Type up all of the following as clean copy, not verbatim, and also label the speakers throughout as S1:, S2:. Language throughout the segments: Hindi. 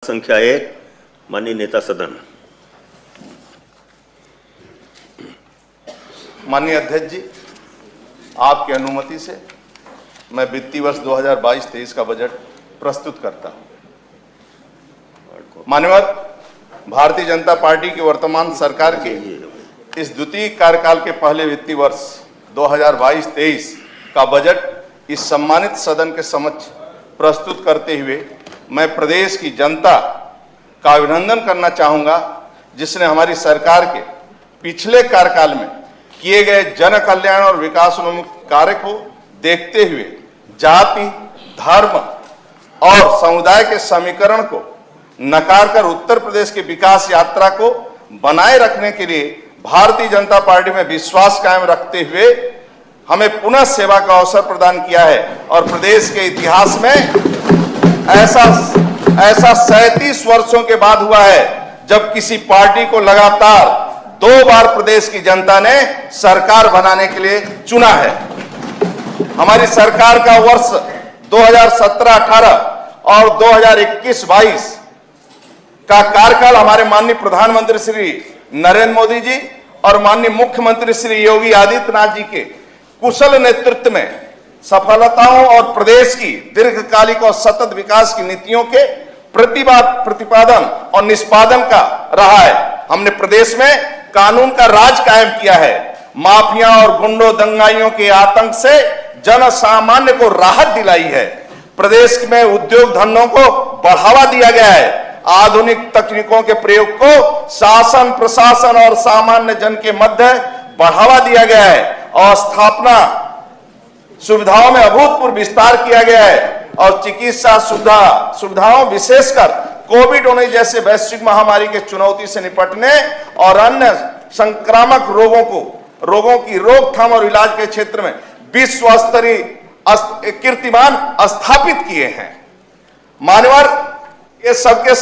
S1: संख्या 1 माननीय नेता सदन।
S2: माननीय अध्यक्ष जी, आपकी अनुमति से मैं वित्तीय वर्ष 2022-23 का बजट प्रस्तुत करता हूं। मान्यवर, भारतीय जनता पार्टी की वर्तमान सरकार के इस द्वितीय कार्यकाल के पहले वित्तीय वर्ष 2022-23 का बजट इस सम्मानित सदन के समक्ष प्रस्तुत करते हुए मैं प्रदेश की जनता का अभिनंदन करना चाहूंगा, जिसने हमारी सरकार के पिछले कार्यकाल में किए गए जन कल्याण और विकासोन्मुख कार्य को देखते हुए जाति, धर्म और समुदाय के समीकरण को नकार कर उत्तर प्रदेश की विकास यात्रा को बनाए रखने के लिए भारतीय जनता पार्टी में विश्वास कायम रखते हुए हमें पुनः सेवा का अवसर प्रदान किया है। और प्रदेश के इतिहास में ऐसा 37 वर्षों के बाद हुआ है जब किसी पार्टी को लगातार 2 बार प्रदेश की जनता ने सरकार बनाने के लिए चुना है। हमारी सरकार का वर्ष 2017-18 और 2021-22 का कार्यकाल हमारे माननीय प्रधानमंत्री श्री नरेंद्र मोदी जी और माननीय मुख्यमंत्री श्री योगी आदित्यनाथ जी के कुशल नेतृत्व में सफलताओं और प्रदेश की दीर्घकालिक और सतत विकास की नीतियों के प्रतिपादन और निष्पादन का रहा है। हमने प्रदेश में कानून का राज कायम किया है। माफिया और गुंडों दंगाइयों के आतंक से जन सामान्य को राहत दिलाई है। प्रदेश में उद्योग धंधों को बढ़ावा दिया गया है। आधुनिक तकनीकों के प्रयोग को शासन, प्रशासन और सामान्य जन के मध्य बढ़ावा दिया गया है और स्थापना सुविधाओं में अभूतपूर्व विस्तार किया गया है और चिकित्सा सुविधाओं विशेषकर कोविड-19 जैसे वैश्विक महामारी के चुनौती से निपटने और अन्य संक्रामक रोगों की रोकथाम और इलाज के क्षेत्र में विश्व स्तरीय कीर्तिमान स्थापित किए हैं। मान्यवर, ये सबके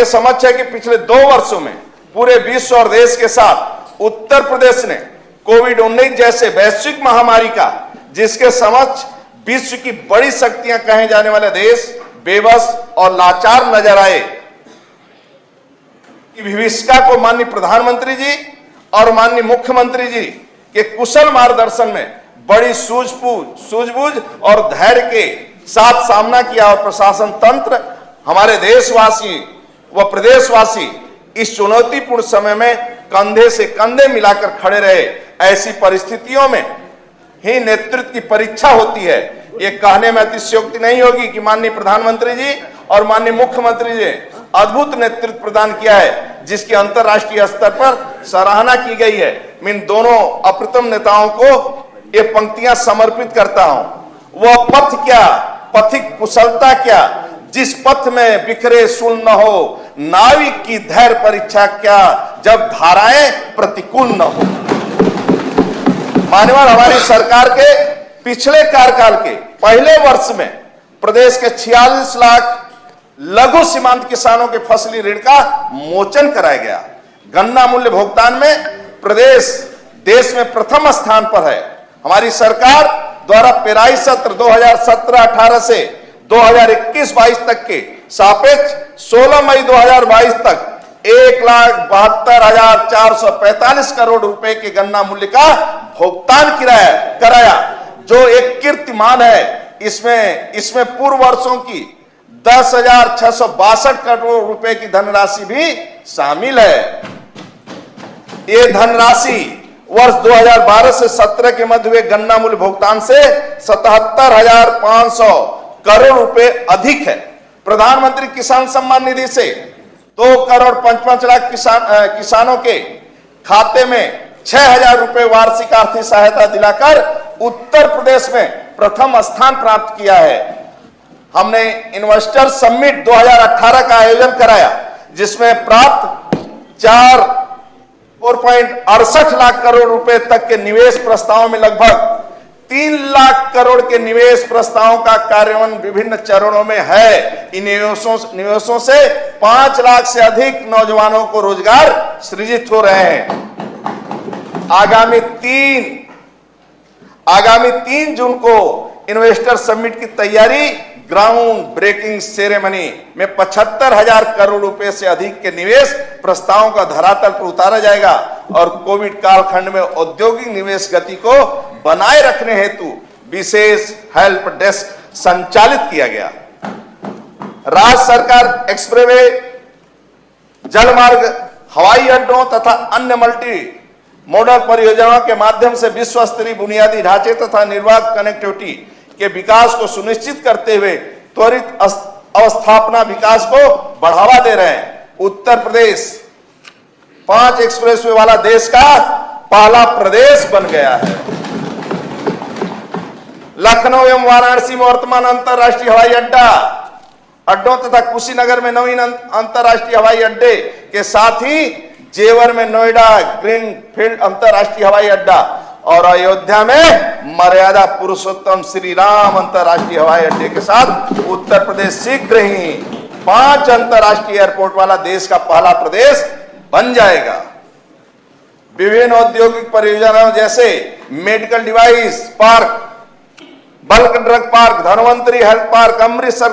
S2: समक्ष है कि पिछले 2 वर्षों में पूरे विश्व और देश के साथ उत्तर प्रदेश ने कोविड-19 जैसे वैश्विक महामारी का, जिसके समक्ष विश्व की बड़ी शक्तियां कहे जाने वाले देश बेबस और लाचार नजर आए, की विभीषिका को माननीय प्रधानमंत्री जी और माननीय मुख्यमंत्री जी के कुशल मार्गदर्शन में बड़ी सूझबूझ और धैर्य के साथ सामना किया और प्रशासन तंत्र, हमारे देशवासी व प्रदेशवासी इस चुनौतीपूर्ण समय में कंधे से कंधे मिलाकर खड़े रहे। ऐसी परिस्थितियों में ही नेतृत्व की परीक्षा होती है। ये कहने में अतिशयोक्ति नहीं होगी कि माननीय प्रधानमंत्री जी और माननीय मुख्यमंत्री जी अद्भुत नेतृत्व प्रदान किया है, जिसकी अंतर्राष्ट्रीय स्तर पर सराहना की गई है। मैं इन दोनों अप्रतिम नेताओं को ये पंक्तियां समर्पित करता हूं। वह पथ क्या, पथिक कुशलता क्या, जिस पथ में बिखरे सुन न हो, नाविक की धैर्य परीक्षा क्या, जब धाराएं प्रतिकूल न हो। मान्यवर, हमारी सरकार के पिछले कार्यकाल के पहले वर्ष में प्रदेश के 46 लाख लघु सीमांत किसानों के फसली ऋण का मोचन कराया गया। गन्ना मूल्य भुगतान में प्रदेश देश में प्रथम स्थान पर है। हमारी सरकार द्वारा पेराई सत्र 2017-18 से 2021-22 तक के सापेक्ष 16 मई 2022 तक 1,72,445 करोड़ रुपए के गन्ना मूल्य का भुगतान कराया, जो एक कीर्तिमान है। इसमें पूर्व वर्षों की 10,662 करोड़ रुपए की धनराशि भी शामिल है। ये धनराशि वर्ष 2012 से 17 के मध्य हुए गन्ना मूल्य भुगतान से 77,500 करोड़ रुपए अधिक है। प्रधानमंत्री किसान सम्मान निधि से 2,55 लाख किसानों के खाते में 6,000 रुपए वार्षिक आर्थिक सहायता दिलाकर उत्तर प्रदेश में प्रथम स्थान प्राप्त किया है। हमने इन्वेस्टर समिट 2018 का आयोजन कराया, जिसमें प्राप्त 4.68 लाख करोड़ रुपए तक के निवेश प्रस्तावों में लगभग 3 लाख करोड़ के निवेश प्रस्तावों का कार्यान्वयन विभिन्न चरणों में है। इन निवेशों से 5 लाख से अधिक नौजवानों को रोजगार सृजित हो रहे हैं। आगामी 3 जून को इन्वेस्टर समिट की तैयारी ग्राउंड ब्रेकिंग सेरेमनी में 75,000 करोड़ रुपए से अधिक के निवेश प्रस्तावों का धरातल पर उतारा जाएगा और कोविड कालखंड में औद्योगिक निवेश गति को बनाए रखने हेतु विशेष हेल्प डेस्क संचालित किया गया। राज्य सरकार एक्सप्रेसवे, जलमार्ग, हवाई अड्डों तथा अन्य मल्टी मॉडल परियोजनाओं के माध्यम से विश्व स्तरीय बुनियादी ढांचे तथा निर्बाध कनेक्टिविटी के विकास को सुनिश्चित करते हुए त्वरित अवस्थापना विकास को बढ़ावा दे रहे हैं। उत्तर प्रदेश 5 एक्सप्रेसवे वाला देश का पहला प्रदेश बन गया है। लखनऊ एवं वाराणसी में वर्तमान अंतरराष्ट्रीय हवाई अड्डों तथा कुशीनगर में नवीन अंतरराष्ट्रीय हवाई अड्डे के साथ ही जेवर में नोएडा ग्रीनफील्ड अंतरराष्ट्रीय हवाई अड्डा और अयोध्या में मर्यादा पुरुषोत्तम श्री राम अंतरराष्ट्रीय हवाई अड्डे के साथ उत्तर प्रदेश शीघ्र ही 5 अंतरराष्ट्रीय एयरपोर्ट वाला देश का पहला प्रदेश बन जाएगा। विभिन्न औद्योगिक परियोजनाओं जैसे medical device park, bulk drug park, Dhanvantari health park, Amritsar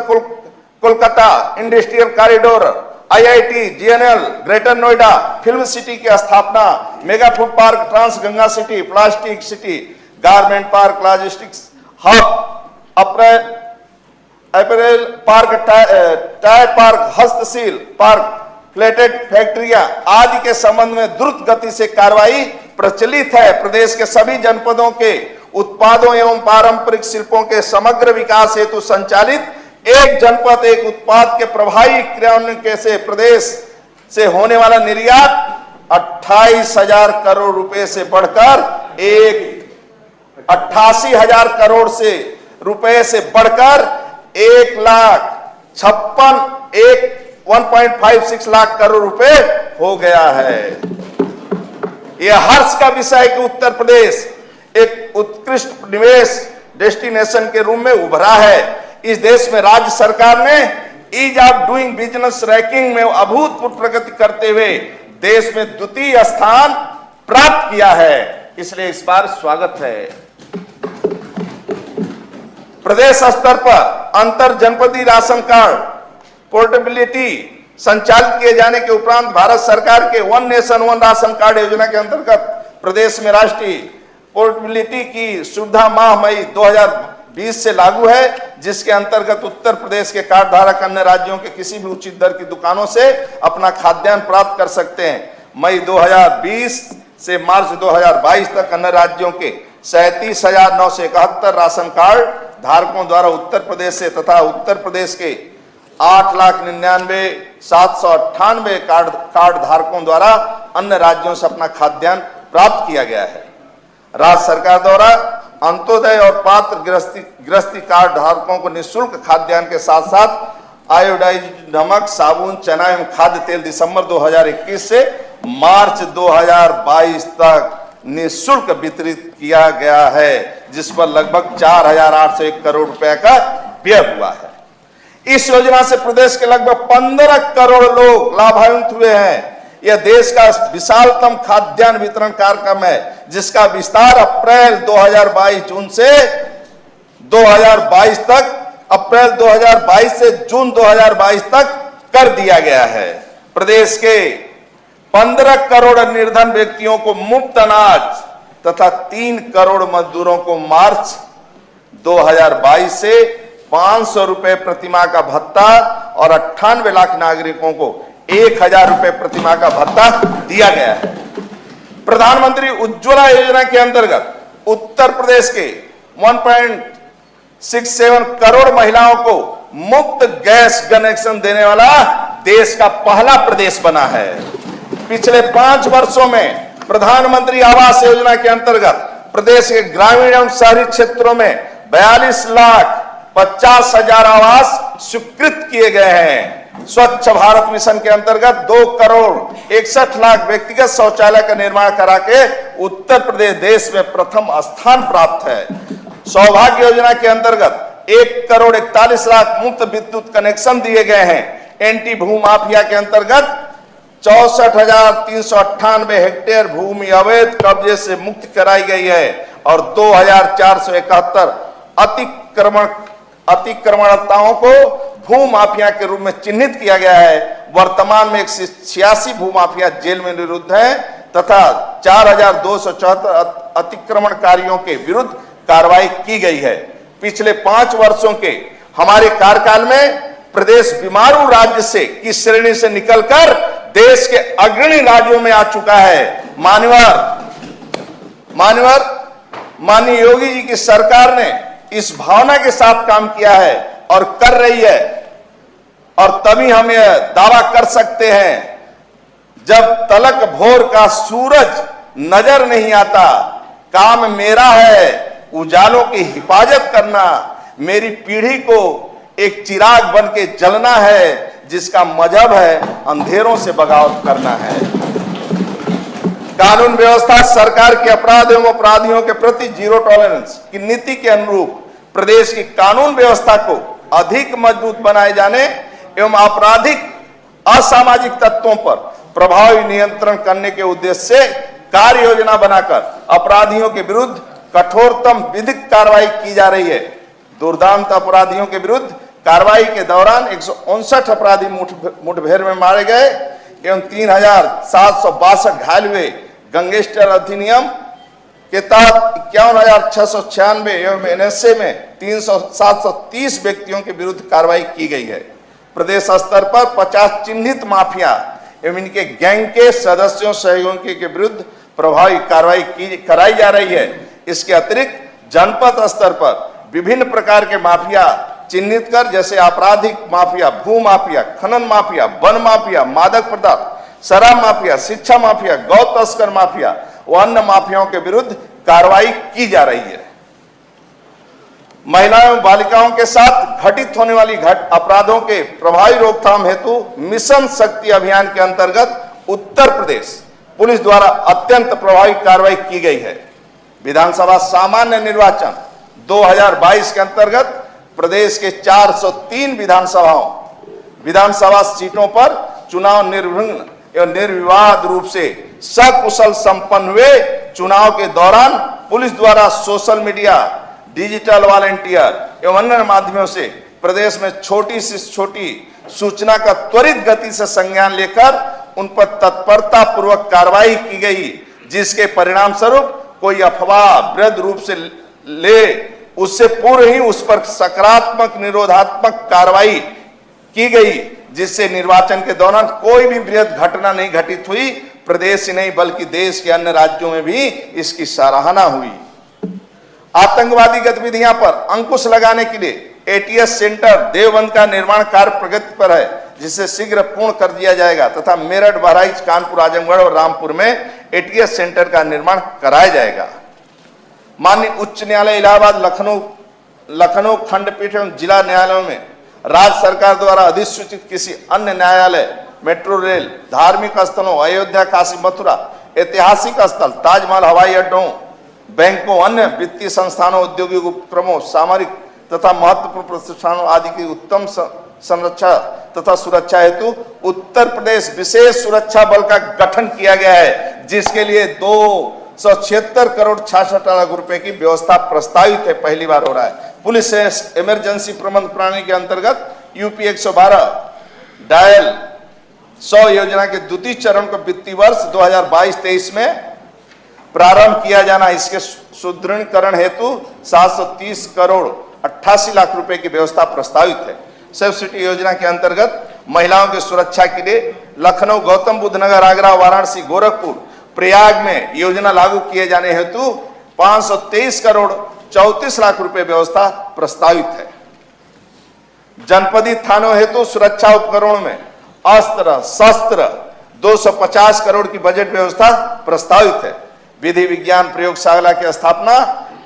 S2: Kolkata industrial corridor, IIT, GNL, greater Noida film city की स्थापना, mega food park, trans Ganga city, plastic city, garment park, logistics hub, apparel park, tyre park, हस्तशिल्प पार्क, प्लेटेड फैक्ट्रियां आदि के संबंध में द्रुत गति से कार्रवाई प्रचलित है। प्रदेश के सभी जनपदों के उत्पादों एवं पारंपरिक शिल्पों के समग्र विकास हेतु संचालित एक जनपद एक उत्पाद के प्रभावी क्रियान्वयन से प्रदेश से होने वाला निर्यात 28,000 करोड़ रुपए से बढ़कर 88,000 करोड़ से रुपए से बढ़कर 1,56,1.56 लाख करोड़ रुपए हो गया है। यह हर्ष का विषय कि उत्तर प्रदेश एक उत्कृष्ट निवेश डेस्टिनेशन के रूप में उभरा है। इस देश में राज्य सरकार ने ease of doing business ranking में अभूतपूर्व प्रगति करते हुए देश में द्वितीय स्थान प्राप्त किया है, इसलिए इस बार स्वागत है। प्रदेश स्तर पर अंतर जनपदीय राशन कार्ड पोर्टेबिलिटी संचालित किए जाने के उपरांत भारत सरकार के one nation one ration card योजना के अंतर्गत प्रदेश में राष्ट्रीय पोर्टेबिलिटी की सुविधा माह मई 2020 से लागू है, जिसके अंतर्गत उत्तर प्रदेश के कार्ड धारक अन्य राज्यों के किसी भी उचित दर की दुकानों से अपना खाद्यान्न प्राप्त कर सकते हैं। मई 2020 से मार्च 2022 तक अन्य राज्यों के 37,971 राशन कार्ड धारकों द्वारा उत्तर प्रदेश से तथा उत्तर प्रदेश के 8,99,798 कार्ड धारकों द्वारा अन्य राज्यों से अपना खाद्यान्न प्राप्त किया गया है। राज्य सरकार द्वारा अंत्योदय और पात्र गृहस्थी कार्ड धारकों को निःशुल्क खाद्यान्न के साथ साथ आयोडाइज नमक, साबुन, चना एवं खाद्य तेल दिसंबर 2021 से मार्च 2022 तक निःशुल्क वितरित किया गया है, जिस पर लगभग 4,801 करोड़ रुपए का व्यय हुआ है। इस योजना से प्रदेश के लगभग 15 करोड़ लोग लाभान्वित हुए हैं। यह देश का विशालतम खाद्यान्न वितरण कार्यक्रम है, जिसका विस्तार अप्रैल 2022 जून से 2022 तक अप्रैल 2022 से जून 2022 तक कर दिया गया है। प्रदेश के 15 करोड़ निर्धन व्यक्तियों को मुफ्त अनाज तथा 3 करोड़ मजदूरों को मार्च 2022 से 500 रुपए प्रतिमाह का भत्ता और 98 लाख नागरिकों को 1,000 रुपए प्रतिमाह का भत्ता दिया गया है। प्रधानमंत्री उज्ज्वला योजना के अंतर्गत उत्तर प्रदेश के 1.67 करोड़ महिलाओं को मुफ्त गैस कनेक्शन देने वाला देश का पहला प्रदेश बना है। पिछले 5 वर्षों में प्रधानमंत्री आवास योजना के अंतर्गत प्रदेश के ग्रामीण एवं शहरी क्षेत्रों में 42,50,000 आवास स्वीकृत किए गए हैं। स्वच्छ भारत मिशन के अंतर्गत 2 करोड़ 61 लाख व्यक्तिगत शौचालय का निर्माण करा के उत्तर प्रदेश देश में प्रथम स्थान प्राप्त है। सौभाग्य योजना के अंतर्गत 1 करोड़ 41 लाख मुफ्त विद्युत कनेक्शन दिए गए हैं। एंटी भू माफिया के अंतर्गत 64,398 हेक्टेयर भूमि अवैध कब्जे से मुक्त कराई गई है और 2,471 अतिक्रमणताओं को भू माफिया के रूप में चिन्हित किया गया है। वर्तमान में 186 भू माफिया जेल में निरुद्ध हैं तथा 4274 अतिक्रमणकारियों के विरुद्ध कार्रवाई की गई है। पिछले 5 वर्षों के हमारे कार्यकाल में प्रदेश बीमारू राज्य से की श्रेणी से निकलकर देश के अग्रणी राज्यों में आ चुका है। माननीय योगी जी की सरकार ने इस भावना के साथ काम किया है और कर रही है, और तभी हम यह दावा कर सकते हैं, जब तलक भोर का सूरज नजर नहीं आता, काम मेरा है उजालों की हिफाजत करना, मेरी पीढ़ी को एक चिराग बन के जलना है, जिसका मजहब है अंधेरों से बगावत करना है। कानून व्यवस्था सरकार के अपराध एवं अपराधियों के प्रति जीरो टॉलरेंस की नीति के अनुरूप प्रदेश की कानून व्यवस्था को अधिक मजबूत बनाए जाने एवं आपराधिक असामाजिक तत्वों पर प्रभावी नियंत्रण करने के उद्देश्य से कार्य योजना बनाकर अपराधियों के विरुद्ध कठोरतम विधिक कार्रवाई की जा रही है। दुर्दांत अपराधियों के विरुद्ध कार्रवाई के दौरान 159 अपराधी मुठभेड़ में मारे गए एवं 3762 घायल हुए। गैंगस्टर अधिनियम के तहत 51,696 एवं एनएसए में 730 व्यक्तियों के विरुद्ध कार्रवाई की गई है। प्रदेश स्तर पर 50 चिन्हित माफिया एवं इनके गैंग के सदस्यों सहयोगियों के विरुद्ध प्रभावी कार्रवाई कराई जा रही है। इसके अतिरिक्त जनपद स्तर पर विभिन्न प्रकार के माफिया चिन्हित कर, जैसे आपराधिक माफिया, भू माफिया, खनन माफिया, वन माफिया, मादक पदार्थ, शराब माफिया, शिक्षा माफिया, गौ तस्कर माफिया व अन्य माफियाओं के विरुद्ध कार्रवाई की जा रही है। महिलाओं एवं बालिकाओं के साथ घटित होने वाली अपराधों के प्रभावी रोकथाम हेतु मिशन शक्ति अभियान के अंतर्गत उत्तर प्रदेश पुलिस द्वारा अत्यंत प्रभावी कार्रवाई की गई है। विधानसभा सामान्य निर्वाचन 2022 के अंतर्गत प्रदेश के 403 विधानसभा सीटों पर चुनाव निर्विघ्न एवं निर्विवाद रूप से सकुशल संपन्न हुए। चुनाव के दौरान पुलिस द्वारा सोशल मीडिया, डिजिटल वॉलंटियर एवं अन्य माध्यमों से प्रदेश में छोटी से छोटी सूचना का त्वरित गति से संज्ञान लेकर उन पर तत्परता पूर्वक कार्रवाई की गई, जिसके परिणाम स्वरूप कोई अफवाह वृहद रूप से ले उससे पूर्व ही उस पर सकारात्मक निरोधात्मक कार्रवाई की गई, जिससे निर्वाचन के दौरान कोई भी बृहद घटना नहीं घटित हुई। प्रदेश ही नहीं बल्कि देश के अन्य राज्यों में भी इसकी सराहना हुई। आतंकवादी गतिविधियां पर अंकुश लगाने के लिए एटीएस सेंटर देवबंद का निर्माण कार्य प्रगति पर है, जिसे शीघ्र पूर्ण कर दिया जाएगा तथा मेरठ, बहराइच, कानपुर, आजमगढ़ और रामपुर में एटीएस सेंटर का निर्माण कराया जाएगा। माननीय उच्च न्यायालय इलाहाबाद, लखनऊ खंडपीठ एवं जिला न्यायालयों में राज्य सरकार द्वारा अधिसूचित किसी अन्य न्यायालय, मेट्रो रेल, धार्मिक स्थलों, अयोध्या, काशी, मथुरा, ऐतिहासिक स्थल, ताजमहल, हवाई अड्डों, बैंकों, अन्य वित्तीय संस्थानों, औद्योगिक उपक्रमों, सामरिक तथा महत्वपूर्ण प्रतिष्ठानों आदि की उत्तम संरक्षा तथा सुरक्षा हेतु उत्तर प्रदेश विशेष सुरक्षा बल का गठन किया गया है, जिसके लिए 276 करोड़ 66 लाख रुपए की व्यवस्था प्रस्तावित है, पहली बार हो रहा है। पुलिस इमरजेंसी प्रबंध प्रणाली के अंतर्गत यूपी 112 डायल 100 योजना के द्वितीय चरण को वित्तीय वर्ष 2022-23 में प्रारंभ किया जाना। इसके सुदृढ़ीकरण हेतु 730 करोड़ 88 लाख रुपए की व्यवस्था प्रस्तावित है। सेफ सिटी योजना के अंतर्गत महिलाओं की सुरक्षा के लिए लखनऊ, गौतम बुद्ध नगर, आगरा, वाराणसी, गोरखपुर, प्रयाग में योजना लागू किए जाने हेतु 523 करोड़ 34 लाख रुपए व्यवस्था प्रस्तावित है। जनपदी थानों हेतु सुरक्षा उपकरणों में अस्त्र शस्त्र 250 करोड़ की बजट व्यवस्था प्रस्तावित है। विधि विज्ञान प्रयोगशाला की स्थापना,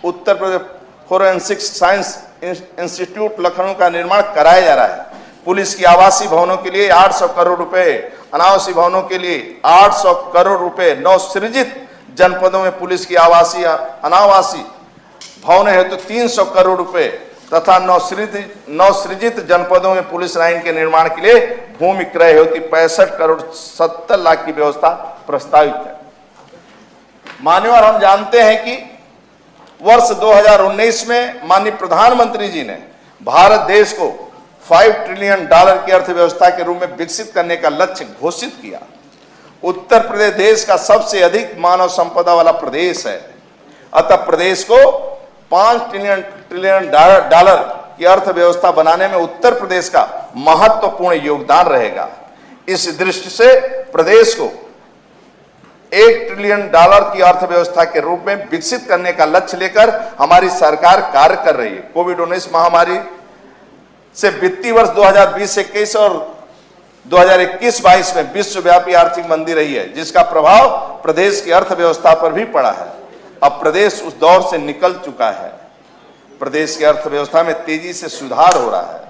S2: Uttar Pradesh forensic science institute Lucknow का निर्माण कराया जा रहा है। पुलिस की आवासीय भवनों के लिए 800 करोड़ रुपए, अनावासीय भवनों के लिए 800 करोड़ रुपए, नवसृजित जनपदों में पुलिस की आवासीय अनावासीय भवन हेतु 300 करोड़ रुपए तथा नवसृजित जनपदों में पुलिस लाइन के निर्माण के लिए भूमि क्रय हेतु 65 करोड़ 70 लाख की व्यवस्था प्रस्तावित है। मान्यवर, हम जानते हैं कि वर्ष 2019 में माननीय प्रधानमंत्री जी ने भारत देश को $5 ट्रिलियन की अर्थव्यवस्था के रूप में विकसित करने का लक्ष्य घोषित किया। उत्तर प्रदेश देश का सबसे अधिक मानव संपदा वाला प्रदेश है, अतः प्रदेश को $5 ट्रिलियन की अर्थव्यवस्था बनाने में उत्तर प्रदेश का महत्वपूर्ण योगदान रहेगा। इस दृष्टि से प्रदेश को $1 ट्रिलियन की अर्थव्यवस्था के रूप में विकसित करने का लक्ष्य लेकर हमारी सरकार कार्य कर रही है। कोविड-19 महामारी से वित्तीय वर्ष 2020-21 और 2021-22 में विश्वव्यापी आर्थिक मंदी रही है, जिसका प्रभाव प्रदेश की अर्थव्यवस्था पर भी पड़ा है। अब प्रदेश उस दौर से निकल चुका है। प्रदेश की अर्थव्यवस्था में तेजी से सुधार हो रहा है।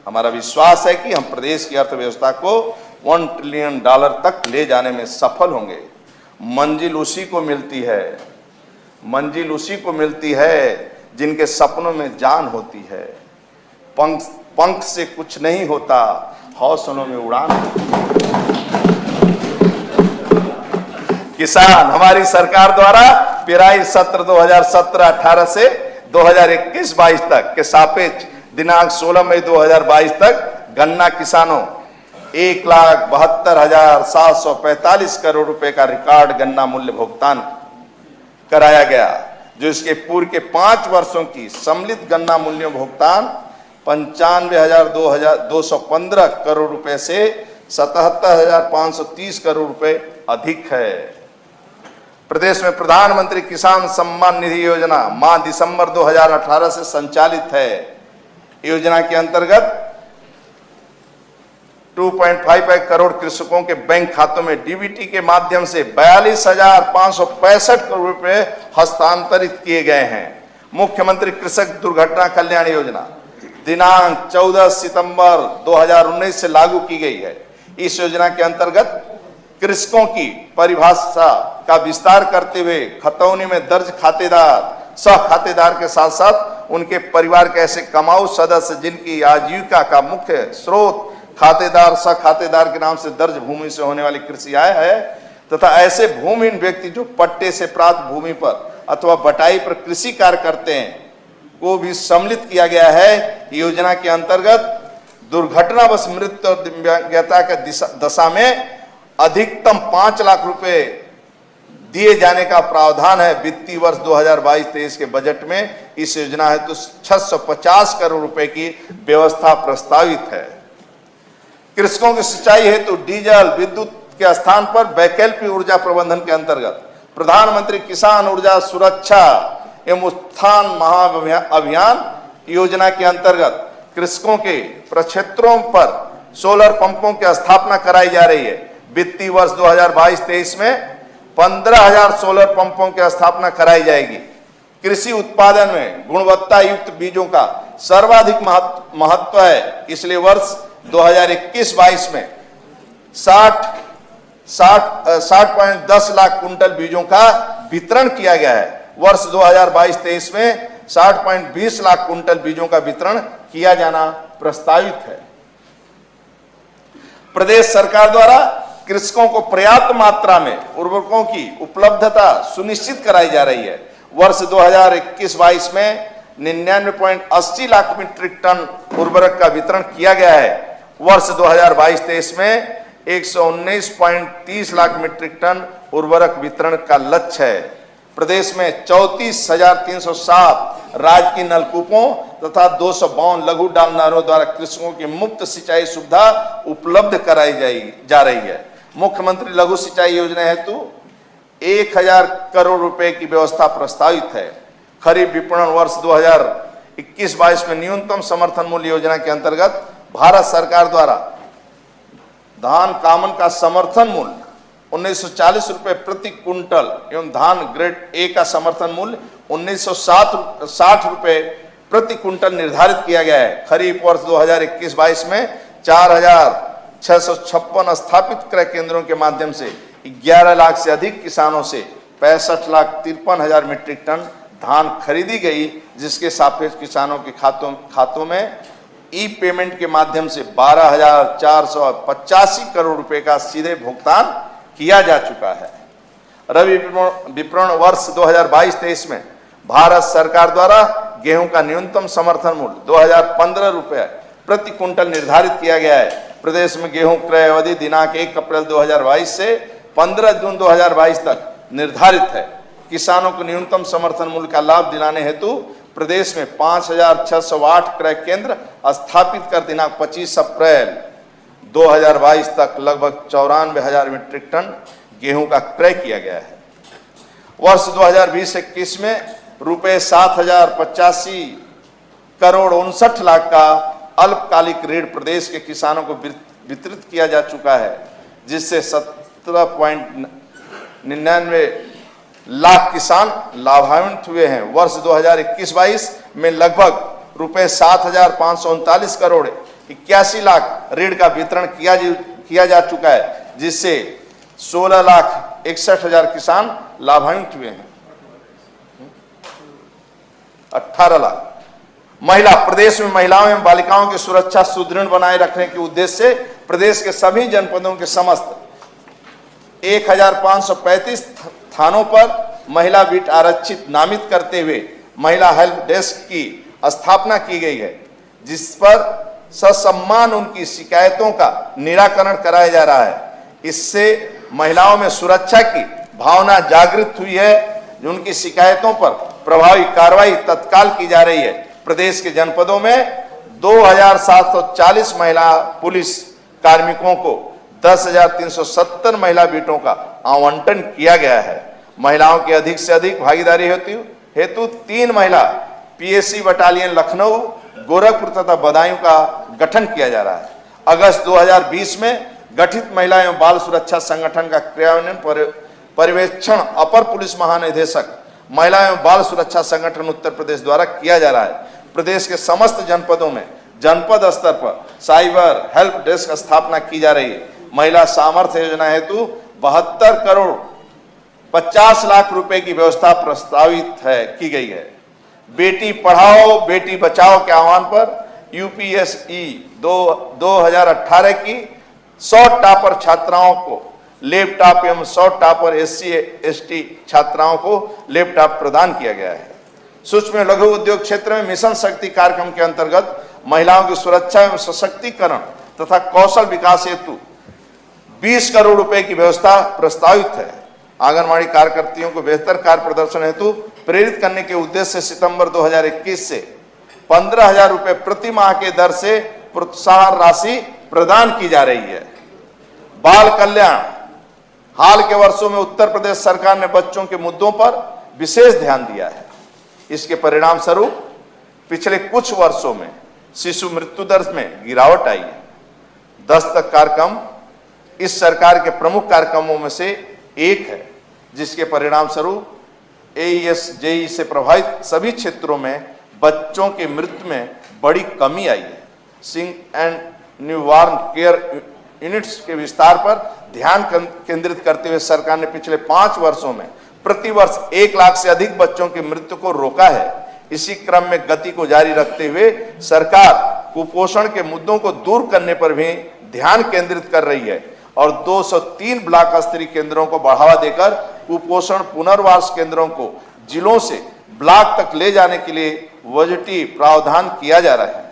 S2: हमारा विश्वास है कि हम प्रदेश की अर्थव्यवस्था को $1 ट्रिलियन तक ले जाने में सफल होंगे। मंजिल उसी को मिलती है जिनके सपनों में जान होती है। पंख से कुछ नहीं होता, हौसलों में उड़ान होती है। किसान हमारी सरकार द्वारा पेराई सत्र 2017-18 से 2021-22 तक के सापेक्ष दिनांक 16 मई 2022 तक गन्ना किसानों 1,72,745 करोड़ रुपए का रिकॉर्ड गन्ना मूल्य भुगतान कराया गया, जो इसके पूर्व के 5 वर्षों की सम्मिलित गन्ना मूल्य भुगतान 95,215 करोड़ रुपए से 77,530 करोड़ रुपए अधिक है। प्रदेश में प्रधानमंत्री किसान सम्मान निधि योजना माह दिसंबर 2018 से संचालित है। योजना के अंतर्गत 2.55 करोड़ कृषकों के बैंक खातों में डीबीटी के माध्यम से 42,565 करोड़ रुपए हस्तांतरित किए गए हैं। मुख्यमंत्री कृषक दुर्घटना कल्याण योजना दिनांक 14 सितंबर 2019 से लागू की गई है। इस योजना के अंतर्गत कृषकों की परिभाषा का विस्तार करते हुए खतौनी में दर्ज खातेदार, सह खातेदार के साथ साथ उनके परिवार के ऐसे कमाऊ सदस्य जिनकी आजीविका का मुख्य स्रोत खातेदार, सह खातेदार के नाम से दर्ज भूमि से होने वाली कृषि आय है, तथा ऐसे भूमिहीन व्यक्ति जो पट्टे से प्राप्त भूमि पर अथवा बटाई पर कृषि कार्य करते हैं को भी सम्मिलित किया गया है। योजना के अंतर्गत दुर्घटनावश मृत्यु और दिव्यांगता के दशा में अधिकतम 5 लाख रुपए दिए जाने का प्रावधान है। वित्तीय वर्ष 2022-23 के बजट में इस योजना हेतु 650 करोड़ रुपए की व्यवस्था प्रस्तावित है। कृषकों की सिंचाई हेतु डीजल विद्युत के स्थान पर वैकल्पिक ऊर्जा प्रबंधन के अंतर्गत प्रधानमंत्री किसान ऊर्जा सुरक्षा एवं उत्थान महाअभियान योजना के अंतर्गत कृषकों के प्रक्षेत्रों पर सोलर पंपों की स्थापना कराई जा रही है। वित्तीय वर्ष 2022-23 में 15,000 सोलर पंपों की स्थापना कराई जाएगी। कृषि उत्पादन में गुणवत्ता युक्त बीजों का सर्वाधिक महत्व है, इसलिए वर्ष 2021-22 में 60.10 लाख कुंटल बीजों का वितरण किया गया है। वर्ष 2022-23 में 60.20 लाख कुंटल बीजों का वितरण किया जाना प्रस्तावित है। प्रदेश सरकार द्वारा कृषकों को पर्याप्त मात्रा में उर्वरकों की उपलब्धता सुनिश्चित कराई जा रही है। वर्ष 2021-22 में 99.80 लाख मीट्रिक टन उर्वरक का वितरण किया गया है। वर्ष 2022-23 में 119.30 लाख मीट्रिक टन उर्वरक वितरण का लक्ष्य है। प्रदेश में 34,307 राजकीय नलकूपों तथा 252 लघु डाल नहरों द्वारा कृषकों की मुफ्त सिंचाई सुविधा उपलब्ध कराई जा रही है। मुख्यमंत्री लघु सिंचाई योजना हेतु 1,000 करोड़ रुपए की व्यवस्था प्रस्तावित है। खरीफ विपणन वर्ष 2021-22 में न्यूनतम समर्थन मूल्य योजना के अंतर्गत भारत सरकार द्वारा धान कामन का समर्थन मूल्य 1940 रुपए प्रति कुंटल एवं धान ग्रेड ए का समर्थन मूल्य 1960 रुपए प्रति कुंटल निर्धारित किया गया है। खरीफ वर्ष 2021-22 में 4,656 स्थापित क्रय केंद्रों के माध्यम से 11 लाख से अधिक किसानों से 65,53,000 मीट्रिक टन धान खरीदी गई, जिसके सापेक्ष किसानों के खातों में ई पेमेंट के माध्यम से 12,485 करोड़ रुपए का सीधे भुगतान किया जा चुका है। रबी विपणन वर्ष 2022-23 में भारत सरकार द्वारा गेहूं का न्यूनतम समर्थन मूल्य 2015 रुपये प्रति क्विंटल निर्धारित किया गया है। प्रदेश में गेहूं क्रय अवधि दिनांक 1 अप्रैल 2022 से 15 जून 2022 तक निर्धारित है। किसानों को न्यूनतम समर्थन मूल्य का लाभ दिलाने हेतु प्रदेश में 5,608 क्रय केंद्र स्थापित कर दिनांक 25 अप्रैल 2022 तक लगभग 94,000 मीट्रिक टन गेहूं का क्रय किया गया है। वर्ष 2020-21 में रुपये 7,085 करोड़ 59 लाख का अल्पकालिक ऋण प्रदेश के किसानों को वितरित किया जा चुका है, जिससे 17.99 लाख किसान लाभान्वित हुए हैं। वर्ष 2021-22 में लगभग रुपये 7,539 करोड़ 81 लाख ऋण का वितरण किया जा चुका है, जिससे 16,61,000 किसान लाभान्वित हुए हैं। 18 लाख महिला प्रदेश में महिलाओं एवं बालिकाओं की सुरक्षा सुदृढ़ बनाए रखने के उद्देश्य से प्रदेश के सभी जनपदों के समस्त 1,535 थानों पर महिला बीट आरक्षित नामित करते हुए महिला हेल्प डेस्क की स्थापना की गई है, जिस पर ससम्मान उनकी शिकायतों का निराकरण कराया जा रहा है। इससे महिलाओं में सुरक्षा की भावना जागृत हुई है। उनकी शिकायतों पर प्रभावी कार्रवाई तत्काल की जा रही है। प्रदेश के जनपदों में 2,740 महिला पुलिस कार्मिकों को 10,370 महिला बीटों का आवंटन किया गया है। महिलाओं की अधिक से अधिक भागीदारी हेतु 3 महिला पीएसी बटालियन लखनऊ, गोरखपुर तथा बदायूं का गठन किया जा रहा है। अगस्त 2020 में गठित महिला एवं बाल सुरक्षा संगठन का क्रियान्वयन पर्यवेक्षण अपर पुलिस महानिदेशक महिला एवं बाल सुरक्षा संगठन उत्तर प्रदेश द्वारा किया जा रहा है। प्रदेश के समस्त जनपदों में जनपद स्तर पर साइबर हेल्प डेस्क स्थापना की जा रही है। महिला सामर्थ्य योजना हेतु 72 करोड़ 50 लाख रुपए की व्यवस्था प्रस्तावित की गई है। बेटी पढ़ाओ बेटी बचाओ के आह्वान पर यूपीएसई 2018 की 100 टॉपर छात्राओं को लैपटॉप एवं 100 टॉपर SC/ST छात्राओं को लैपटॉप प्रदान किया गया है। सूक्ष्म लघु उद्योग क्षेत्र में मिशन शक्ति कार्यक्रम के अंतर्गत महिलाओं की सुरक्षा एवं सशक्तिकरण तथा कौशल विकास हेतु 20 करोड़ रुपए की व्यवस्था प्रस्तावित है। आंगनबाड़ी कार्यकर्तियों को बेहतर कार्य प्रदर्शन हेतु प्रेरित करने के उद्देश्य से सितंबर 2021 से 15,000 रुपए प्रति माह के दर से प्रोत्साहन राशि प्रदान की जा रही है। बाल कल्याण हाल के वर्षों में उत्तर प्रदेश सरकार ने बच्चों के मुद्दों पर विशेष ध्यान दिया है। इसके परिणाम स्वरूप पिछले कुछ वर्षों में शिशु मृत्यु दर में गिरावट आई है। दस्तक कार्यक्रम इस सरकार के प्रमुख कार्यक्रमों में से एक है, जिसके परिणाम स्वरूप AES JEE से प्रभावित सभी क्षेत्रों में बच्चों की मृत्यु में बड़ी कमी आई है। Sing and newborn care units के विस्तार पर ध्यान केंद्रित करते हुए सरकार ने पिछले 5 वर्षों में प्रति वर्ष 1 लाख से अधिक बच्चों की मृत्यु को रोका है। इसी क्रम में गति को जारी रखते हुए सरकार कुपोषण के मुद्दों को दूर करने पर भी ध्यान केंद्रित कर रही है और 203 ब्लॉक स्तरीय केंद्रों को बढ़ावा देकर कुपोषण पुनर्वास केंद्रों को जिलों से ब्लॉक तक ले जाने के लिए बजटीय प्रावधान किया जा रहा है।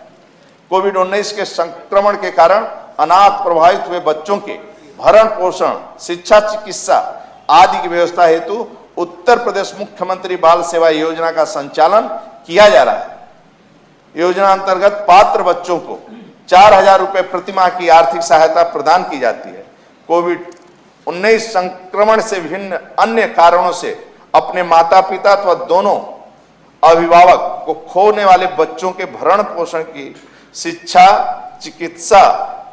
S2: कोविड-19 के संक्रमण के कारण अनाथ प्रभावित हुए बच्चों के भरण पोषण, शिक्षा, चिकित्सा आदि की व्यवस्था हेतु उत्तर प्रदेश मुख्यमंत्री बाल सेवा योजना का संचालन किया जा रहा है। योजना अंतर्गत पात्र बच्चों को 4,000 रुपए प्रति माह की आर्थिक सहायता प्रदान की जाती है। कोविड-19 संक्रमण से विभिन्न अन्य कारणों से अपने माता पिता अथवा दोनों अभिभावक को खोने वाले बच्चों के भरण पोषण की शिक्षा, चिकित्सा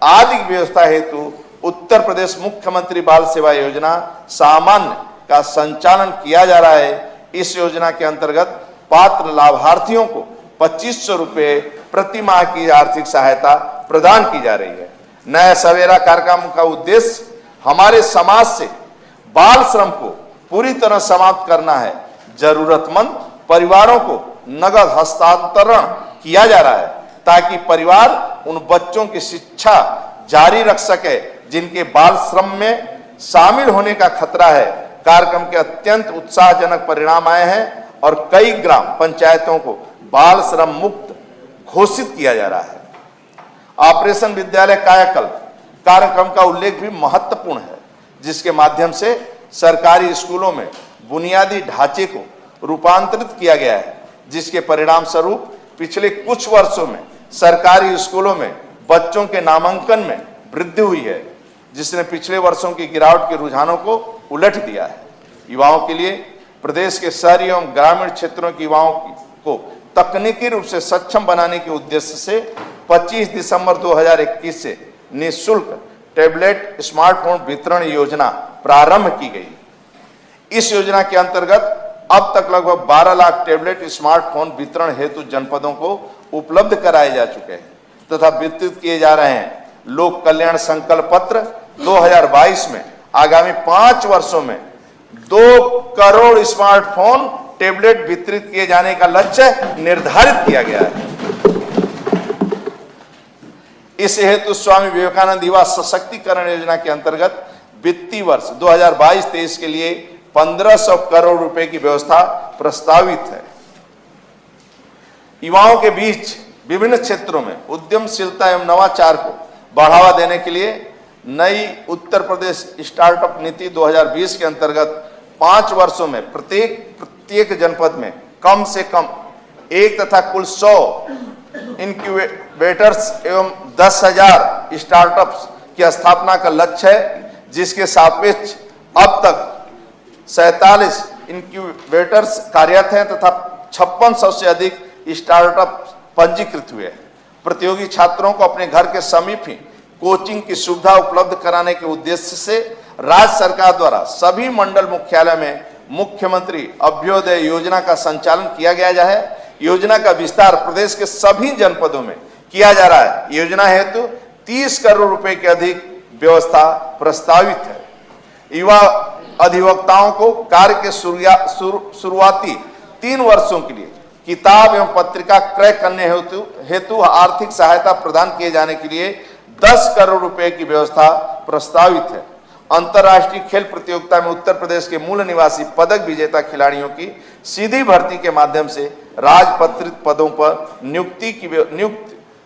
S2: आदि की व्यवस्था हेतु उत्तर प्रदेश मुख्यमंत्री बाल सेवा योजना सामान्य का संचालन किया जा रहा है। इस योजना के अंतर्गत पात्र लाभार्थियों को 2,500 रुपए प्रति माह की आर्थिक सहायता प्रदान की जा रही है। नया सवेरा कार्यक्रम का उद्देश्य हमारे समाज से बाल श्रम को पूरी तरह समाप्त करना है। जरूरतमंद परिवारों को नगद हस्तांतरण किया जा रहा है ताकि परिवार उन बच्चों की शिक्षा जारी रख सके जिनके बाल श्रम में शामिल होने का खतरा है। कार्यक्रम के अत्यंत उत्साहजनक परिणाम आए हैं और कई ग्राम पंचायतों को बाल श्रम मुक्त घोषित किया जा रहा है। ऑपरेशन विद्यालय कायाकल्प कार्यक्रम का उल्लेख भी महत्वपूर्ण है, जिसके माध्यम से सरकारी स्कूलों में बुनियादी ढांचे को रूपांतरित किया गया है, जिसके परिणाम स्वरूप पिछले कुछ वर्षों में सरकारी स्कूलों में बच्चों के नामांकन में वृद्धि हुई है, जिसने पिछले वर्षों की गिरावट के रुझानों को उलट दिया है। युवाओं के लिए प्रदेश के शहरी एवं ग्रामीण क्षेत्रों के युवाओं को तकनीकी रूप से सक्षम बनाने के उद्देश्य से 25 दिसंबर 2021 से निःशुल्क टैबलेट स्मार्टफोन वितरण योजना प्रारंभ की गई। इस योजना के अंतर्गत अब तक लगभग 12 लाख टैबलेट स्मार्टफोन वितरण हेतु जनपदों को उपलब्ध कराए जा चुके हैं तथा वितरित किए जा रहे हैं। लोक कल्याण संकल्प पत्र 2022 में आगामी 5 वर्षों में 2 करोड़ स्मार्टफोन टैबलेट वितरित किए जाने का लक्ष्य निर्धारित किया गया है। इस हेतु स्वामी विवेकानंद युवा सशक्तिकरण योजना के अंतर्गत वित्तीय वर्ष 2022-23 के लिए 1500 करोड़ रुपए की व्यवस्था प्रस्तावित है। युवाओं के बीच विभिन्न क्षेत्रों में उद्यमशीलता एवं नवाचार को बढ़ावा देने के लिए नई उत्तर प्रदेश स्टार्टअप नीति 2020 के अंतर्गत 5 वर्षों में प्रत्येक जनपद में कम से कम 1 तथा कुल 100 इनक्यूबेटर्स एवं 10,000 स्टार्टअप्स की स्थापना का लक्ष्य है, जिसके सापेक्ष अब तक 47 इनक्यूबेटर्स कार्यरत हैं तथा 5600 से अधिक स्टार्टअप पंजीकृत हुए हैं। प्रतियोगी छात्रों को अपने घर के समीप ही कोचिंग की सुविधा उपलब्ध कराने के उद्देश्य से राज्य सरकार द्वारा सभी मंडल मुख्यालय में मुख्यमंत्री अभ्युदय योजना का संचालन किया गया है। योजना का विस्तार प्रदेश के सभी जनपदों में किया जा रहा है। योजना हेतु 30 करोड़ रुपए के अधिक व्यवस्था प्रस्तावित है। युवा अधिवक्ताओं को कार्य के शुरुआती 3 वर्षों के लिए किताब एवं पत्रिका क्रय करने हेतु आर्थिक सहायता प्रदान किए जाने के लिए 10 करोड़ रुपए की व्यवस्था प्रस्तावित है। अंतर्राष्ट्रीय खेल प्रतियोगिता में उत्तर प्रदेश के मूल निवासी पदक विजेता खिलाड़ियों की सीधी भर्ती के माध्यम से राजपत्रित पदों पर नियुक्ति की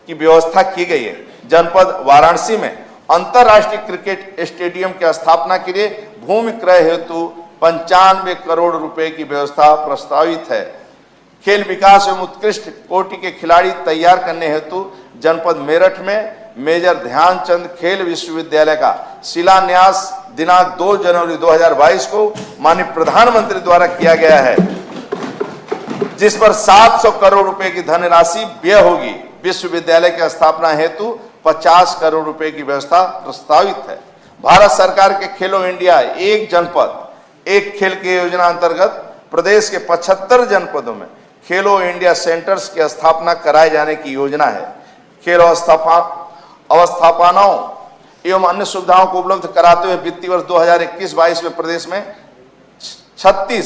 S2: व्यवस्था की गई है। जनपद वाराणसी में अंतर्राष्ट्रीय क्रिकेट स्टेडियम की स्थापना के लिए भूमि क्रय हेतु 95 करोड़ रुपए की व्यवस्था प्रस्तावित है। खेल विकास एवं उत्कृष्ट कोटि के खिलाड़ी तैयार करने हेतु जनपद मेरठ में मेजर ध्यानचंद खेल विश्वविद्यालय का शिलान्यास दिनांक 2 जनवरी 2022 को माननीय प्रधानमंत्री द्वारा किया गया है, जिस पर 700 करोड़ रुपए की धनराशि व्यय होगी। विश्वविद्यालय की स्थापना हेतु 50 करोड़ रुपए की व्यवस्था प्रस्तावित है। भारत सरकार के खेलो इंडिया एक जनपद एक खेल की योजना अंतर्गत प्रदेश के 75 जनपदों में खेलो इंडिया सेंटर्स की स्थापना कराए जाने की योजना है। खेल अवस्थापनाओं एवं अन्य सुविधाओं को उपलब्ध कराते हुए वित्तीय वर्ष 2021-22 में प्रदेश में 36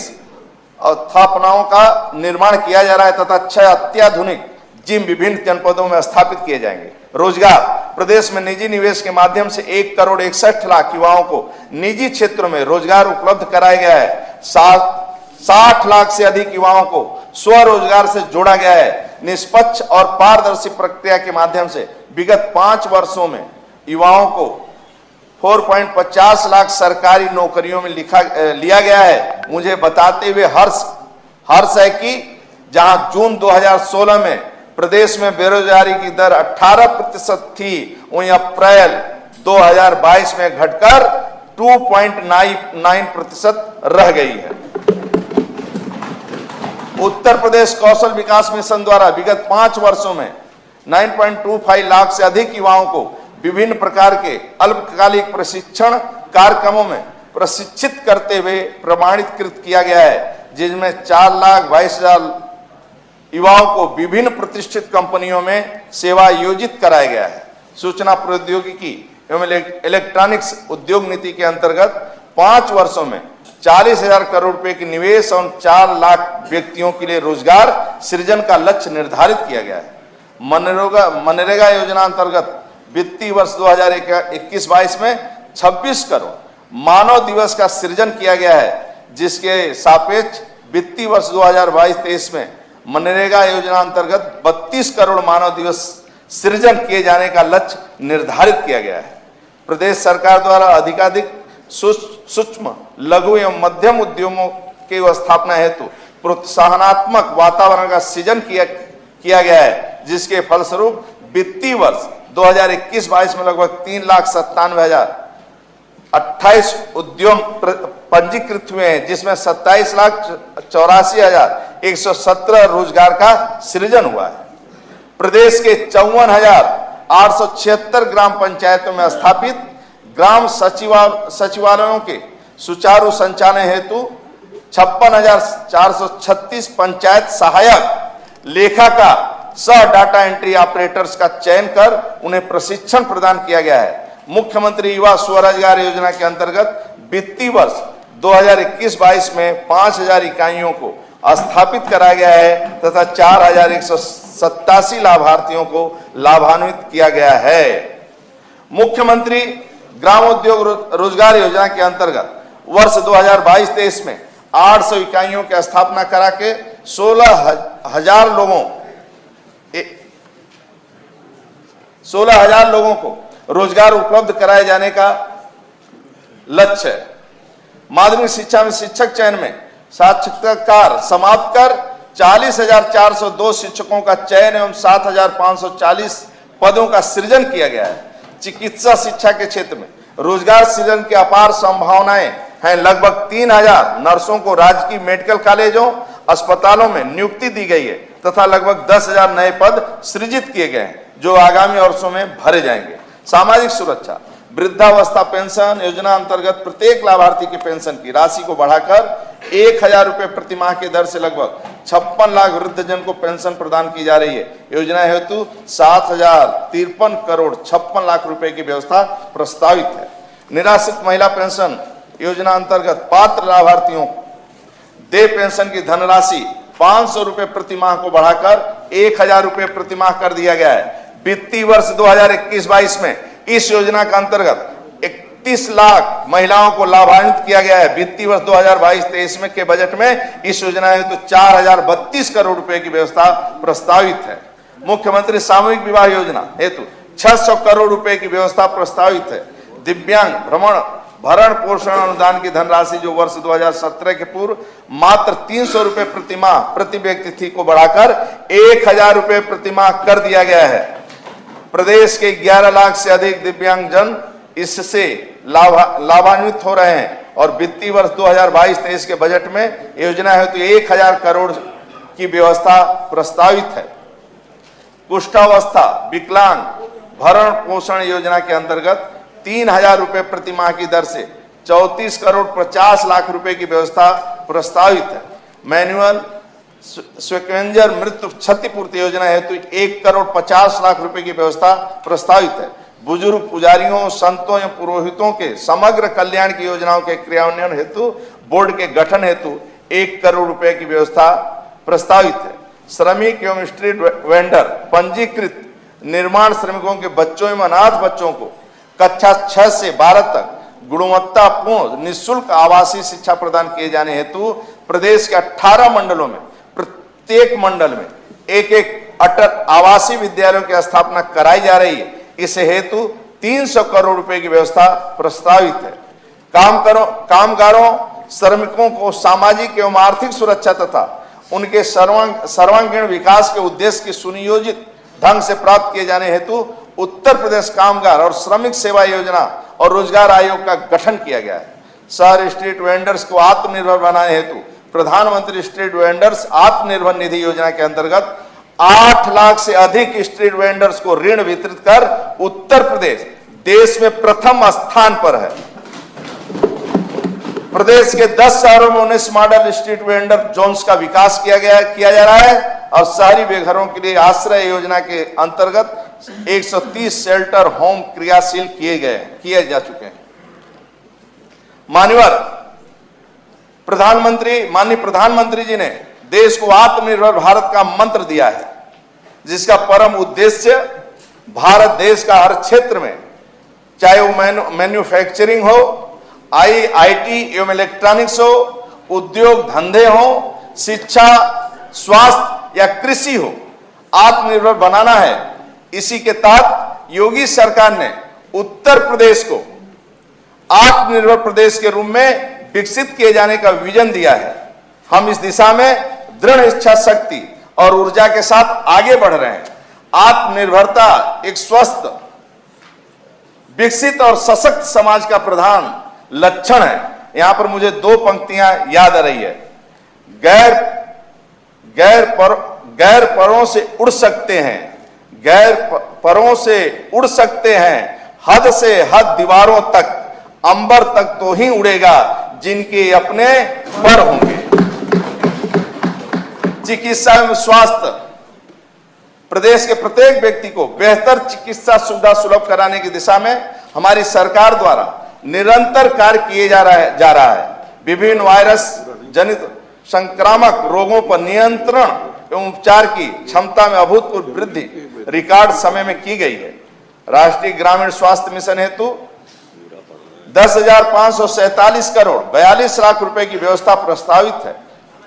S2: स्थापनाओं का निर्माण किया जा रहा है तथा 6 अत्याधुनिक जिम विभिन्न जनपदों में स्थापित किए जाएंगे। रोजगार प्रदेश में निजी निवेश के माध्यम से 1 करोड़ 61 लाख युवाओं को निजी क्षेत्रों में रोजगार उपलब्ध कराया गया है। 60 लाख से अधिक युवाओं को स्वरोजगार से जोड़ा गया है। निष्पक्ष और पारदर्शी प्रक्रिया के माध्यम से विगत 5 वर्षों में युवाओं को 4.50 लाख सरकारी नौकरियों में लिया गया है। मुझे बताते हुए हर्ष है कि जहां जून 2016 में प्रदेश में बेरोजगारी की दर 18% थी, वहीं अप्रैल 2022 में घटकर 2.99% रह गई है। उत्तर प्रदेश कौशल विकास मिशन द्वारा विगत 5 वर्षों में 9.25 लाख से अधिक युवाओं को विभिन्न प्रकार के अल्पकालिक प्रशिक्षण कार्यक्रमों में प्रशिक्षित करते हुए प्रमाणित किया गया है, जिसमें 4,22,000 युवाओं को विभिन्न प्रतिष्ठित कंपनियों में सेवा योजित कराया गया है। सूचना प्रौद्योगिकी एवं इलेक्ट्रॉनिक्स उद्योग नीति के अंतर्गत 5 वर्षों में 40,000 करोड़ रुपए की निवेश और 4 लाख व्यक्तियों के लिए रोजगार सृजन का लक्ष्य निर्धारित किया गया है। मनरेगा योजना अंतर्गत वित्तीय वर्ष 2021-22 में 26 करोड़ मानव दिवस का सृजन किया गया है, जिसके सापेक्ष वित्तीय वर्ष 2022-23 में मनरेगा योजना अंतर्गत 32 करोड़ मानव दिवस सृजन किए जाने का लक्ष्य निर्धारित किया गया है। प्रदेश सरकार द्वारा अधिकाधिक सूक्ष्म, लघु एवं मध्यम उद्यमों की स्थापना हेतु प्रोत्साहनात्मक वातावरण का सृजन किया गया है, जिसके फलस्वरूप वित्तीय वर्ष 2021-22 में लगभग 3,97,028 उद्यम पंजीकृत हुए हैं, जिसमें 27,84,117 रोजगार का सृजन हुआ है। प्रदेश के 54,876 ग्राम पंचायतों में स्थापित ग्राम सचिवालयों के सुचारू संचालन हेतु 56,436 पंचायत सहायक लेखाकार सह डाटा एंट्री ऑपरेटर्स का चयन कर उन्हें प्रशिक्षण प्रदान किया गया है। मुख्यमंत्री युवा स्वरोजगार योजना के अंतर्गत वित्तीय वर्ष 2021-22 में 5,000 इकाइयों को स्थापित कराया गया है तथा 4,187 लाभार्थियों को लाभान्वित किया गया है। मुख्यमंत्री ग्रामोद्योग रोजगार योजना के अंतर्गत वर्ष 2022-23 में 800 इकाइयों की स्थापना करा के 16,000 लोगों को रोजगार उपलब्ध कराए जाने का लक्ष्य है। माध्यमिक शिक्षा में शिक्षक चयन में साक्षात्कार समाप्त कर 40,402 शिक्षकों का चयन एवं 7,540 पदों का सृजन किया गया है। चिकित्सा शिक्षा के क्षेत्र में रोजगार सृजन की अपार संभावनाएं हैं। लगभग 3,000 नर्सों को राजकीय मेडिकल कॉलेजों, अस्पतालों में नियुक्ति दी गई है तथा लगभग 10,000 नए पद सृजित किए गए हैं, जो आगामी वर्षों में भरे जाएंगे। सामाजिक सुरक्षा वृद्धावस्था पेंशन योजना अंतर्गत प्रत्येक लाभार्थी की पेंशन की राशि को बढ़ाकर 1,000 रुपए प्रति माह की दर से लगभग 56 लाख वृद्धजन को पेंशन प्रदान की जा रही है। योजना हेतु 7,053 करोड़ 56 लाख रुपए की व्यवस्था प्रस्तावित है। निराश्रित महिला पेंशन योजना अंतर्गत पात्र लाभार्थियों देय पेंशन की धनराशि 500 रुपए प्रति माह को बढ़ाकर 1,000 रुपए प्रति माह कर दिया गया है। वित्तीय वर्ष 2021-22 में इस योजना के अंतर्गत 31 लाख महिलाओं को लाभान्वित किया गया है। वित्तीय वर्ष 2022-23 में के बजट में इस योजना हेतु 4,032 करोड़ रुपए की व्यवस्था प्रस्तावित है। मुख्यमंत्री सामूहिक विवाह योजना हेतु 600 करोड़ रुपए की व्यवस्था प्रस्तावित है। दिव्यांग भरण पोषण अनुदान की धनराशि जो वर्ष 2017 के पूर्व मात्र 300 रुपए प्रति माह प्रति व्यक्ति थी को बढ़ाकर 1,000 रुपए प्रति माह कर दिया गया है। प्रदेश के 11 लाख से अधिक दिव्यांगजन इससे लाभान्वित हो रहे हैं और वित्तीय वर्ष 2022-23 के बजट में योजना हेतु 1,000 करोड़ की व्यवस्था प्रस्तावित है। कुष्ठावस्था विकलांग भरण पोषण योजना के अंतर्गत 3,000 रुपए प्रति माह की दर से 34 करोड़ 50 लाख रुपए की व्यवस्था प्रस्तावित है। मैनुअल स्वेकेंजर मृत्यु क्षतिपूर्ति योजना हेतु 1 करोड़ 50 लाख रुपए की व्यवस्था प्रस्तावित है। बुजुर्ग पुजारियों, संतों एवं पुरोहितों के समग्र कल्याण की योजनाओं के क्रियान्वयन हेतु बोर्ड के गठन हेतु 1 करोड़ रुपए की व्यवस्था प्रस्तावित है। श्रमिक एवं स्ट्रीट वेंडर पंजीकृत निर्माण श्रमिकों के बच्चों एवं अनाथ बच्चों को कक्षा 6 से 12 तक गुणवत्तापूर्ण निःशुल्क आवासीय शिक्षा प्रदान किए जाने हेतु प्रदेश के 18 मंडलों में प्रत्येक मंडल में एक अटल आवासीय विद्यालयों की स्थापना कराई जा रही है। इस हेतु 300 करोड़ रुपए की व्यवस्था प्रस्तावित है। कामगारों श्रमिकों को सामाजिक एवं आर्थिक सुरक्षा तथा उनके सर्वांगीण विकास के उद्देश्य की सुनियोजित ढंग से प्राप्त किए जाने हेतु उत्तर प्रदेश कामगार और श्रमिक सेवा योजना और रोजगार आयोग का गठन किया गया है। शहर स्ट्रीट वेंडर्स को आत्मनिर्भर बनाने हेतु प्रधानमंत्री स्ट्रीट वेंडर्स आत्मनिर्भर निधि योजना के अंतर्गत 8 लाख से अधिक स्ट्रीट वेंडर्स को ऋण वितरित कर उत्तर प्रदेश देश में प्रथम स्थान पर है। प्रदेश के 10 शहरों में 19 मॉडल स्ट्रीट वेंडर जोन्स का विकास किया जा रहा है और शहरी बेघरों के लिए आश्रय योजना के अंतर्गत 130 शेल्टर होम क्रियाशील किए जा चुके हैं। माननीय प्रधानमंत्री जी ने देश को आत्मनिर्भर भारत का मंत्र दिया है, जिसका परम उद्देश्य भारत देश का हर क्षेत्र में, चाहे वो मैन्युफैक्चरिंग हो, आईटी एवं इलेक्ट्रॉनिक्स हो, उद्योग धंधे हो, शिक्षा, स्वास्थ्य या कृषि हो, आत्मनिर्भर बनाना है। इसी के तहत योगी सरकार ने उत्तर प्रदेश को आत्मनिर्भर प्रदेश के रूप में विकसित किए जाने का विजन दिया है। हम इस दिशा में दृढ़ इच्छा शक्ति और ऊर्जा के साथ आगे बढ़ रहे हैं। आत्मनिर्भरता एक स्वस्थ, विकसित और सशक्त समाज का प्रधान लक्षण है। यहां पर मुझे दो पंक्तियां याद आ रही है। गैर परों से उड़ सकते हैं, गैर परों से उड़ सकते हैं, हद से हद दीवारों तक, अंबर तक तो ही उड़ेगा जिनके अपने पर होंगे। चिकित्सा एवं स्वास्थ्य, प्रदेश के प्रत्येक व्यक्ति को बेहतर चिकित्सा सुविधा सुलभ कराने की दिशा में हमारी सरकार द्वारा निरंतर कार्य किए जा रहा है। विभिन्न वायरस जनित संक्रामक रोगों पर नियंत्रण एवं उपचार की क्षमता में अभूतपूर्व वृद्धि रिकॉर्ड समय में की गई है। राष्ट्रीय ग्रामीण स्वास्थ्य मिशन हेतु 10,547 करोड़ 42 लाख रुपए की व्यवस्था प्रस्तावित है।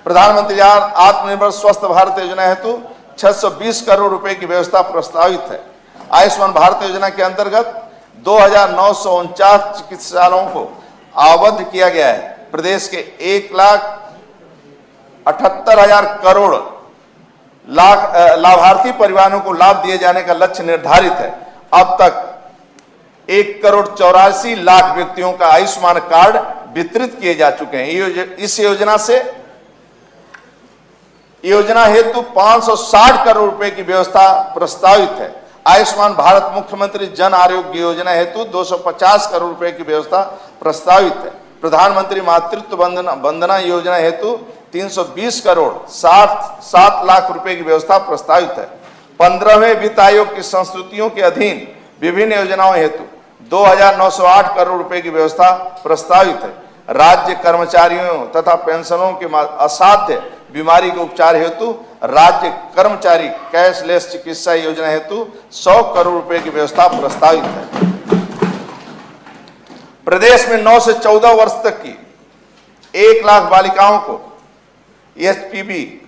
S2: प्रधानमंत्री आत्मनिर्भर स्वस्थ भारत योजना हेतु 620 करोड़ रुपए की व्यवस्था प्रस्तावित है। आयुष्मान भारत योजना के अंतर्गत 2,949 चिकित्सालयों को आवद्ध किया गया है। प्रदेश के 1,78,000 करोड़ लाभार्थी परिवारों को लाभ दिए जाने का लक्ष्य निर्धारित है। अब तक 1,84,00,000 व्यक्तियों का आयुष्मान कार्ड वितरित किए जा चुके हैं। इस योजना हेतु 560 करोड़ रुपए की व्यवस्था प्रस्तावित है। आयुष्मान भारत मुख्यमंत्री जन आरोग्य योजना हेतु 250 करोड़ रुपए की व्यवस्था प्रस्तावित है। प्रधानमंत्री मातृत्व वंदना योजना हेतु 320 करोड़ 7 लाख रुपए की व्यवस्था प्रस्तावित है। 15वें वित्त आयोग की संस्तुतियों के अधीन विभिन्न योजनाओं हेतु 2,908 करोड़ रुपए की व्यवस्था प्रस्तावित है। राज्य कर्मचारियों तथा पेंशनरों के असाध्य बीमारी के उपचार हेतु राज्य कर्मचारी कैशलेस चिकित्सा योजना हेतु 100 करोड़ रुपए की व्यवस्था प्रस्तावित है। प्रदेश में 9 से 14 वर्ष तक की 1 लाख बालिकाओं को एचपीवी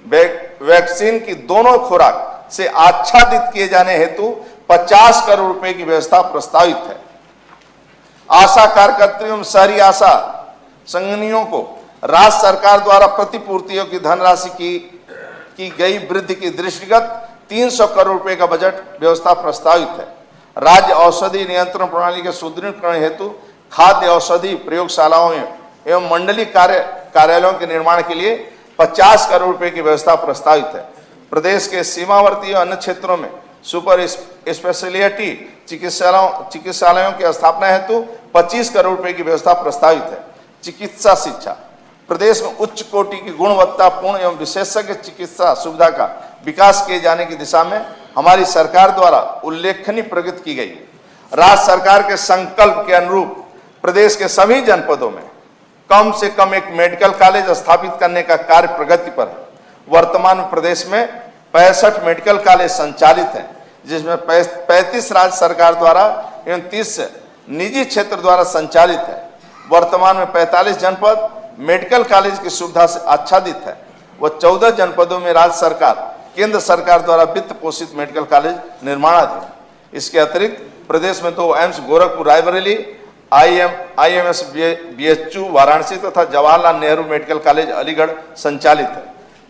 S2: वैक्सीन की दोनों खुराक से आच्छादित किए जाने हेतु 50 करोड़ रुपए की व्यवस्था प्रस्तावित है। आशा कार्यकर्तियों एवं शहरी आशा संगठनों को राज्य सरकार द्वारा प्रतिपूर्तियों की धनराशि की गई वृद्धि की दृष्टिगत 300 करोड़ रुपए का बजट व्यवस्था प्रस्तावित है। राज्य औषधि नियंत्रण प्रणाली के सुदृढ़ीकरण हेतु खाद्य औषधि प्रयोगशालाओं एवं मंडलीय कार्यालयों के निर्माण के लिए 50 करोड़ रुपए की व्यवस्था प्रस्तावित है। प्रदेश के सीमावर्ती अन्य क्षेत्रों में सुपर स्पेशलिटी चिकित्सालयों की स्थापना हेतु 25 करोड़ रुपए की व्यवस्था प्रस्तावित है। चिकित्सा शिक्षा, प्रदेश में उच्च कोटि की गुणवत्तापूर्ण एवं विशेषज्ञ चिकित्सा सुविधा का विकास किए जाने की दिशा में हमारी सरकार द्वारा उल्लेखनीय प्रगति की गई है। राज्य सरकार के संकल्प के अनुरूप प्रदेश के सभी जनपदों में कम से कम एक मेडिकल कॉलेज स्थापित करने का कार्य प्रगति पर है। वर्तमान में प्रदेश में 65 मेडिकल कॉलेज संचालित हैं, जिसमें 35 राज्य सरकार द्वारा एवं 30 निजी क्षेत्र द्वारा संचालित है। वर्तमान में 45 जनपद मेडिकल कॉलेज की सुविधा से आच्छादित है व 14 जनपदों में राज्य सरकार केंद्र सरकार द्वारा वित्त पोषित मेडिकल कॉलेज निर्माणाधीन। इसके अतिरिक्त प्रदेश में 2 AIIMS Gorakhpur Raebareli, IMS BHU Varanasi तथा जवाहरलाल नेहरू मेडिकल कॉलेज अलीगढ़ संचालित है।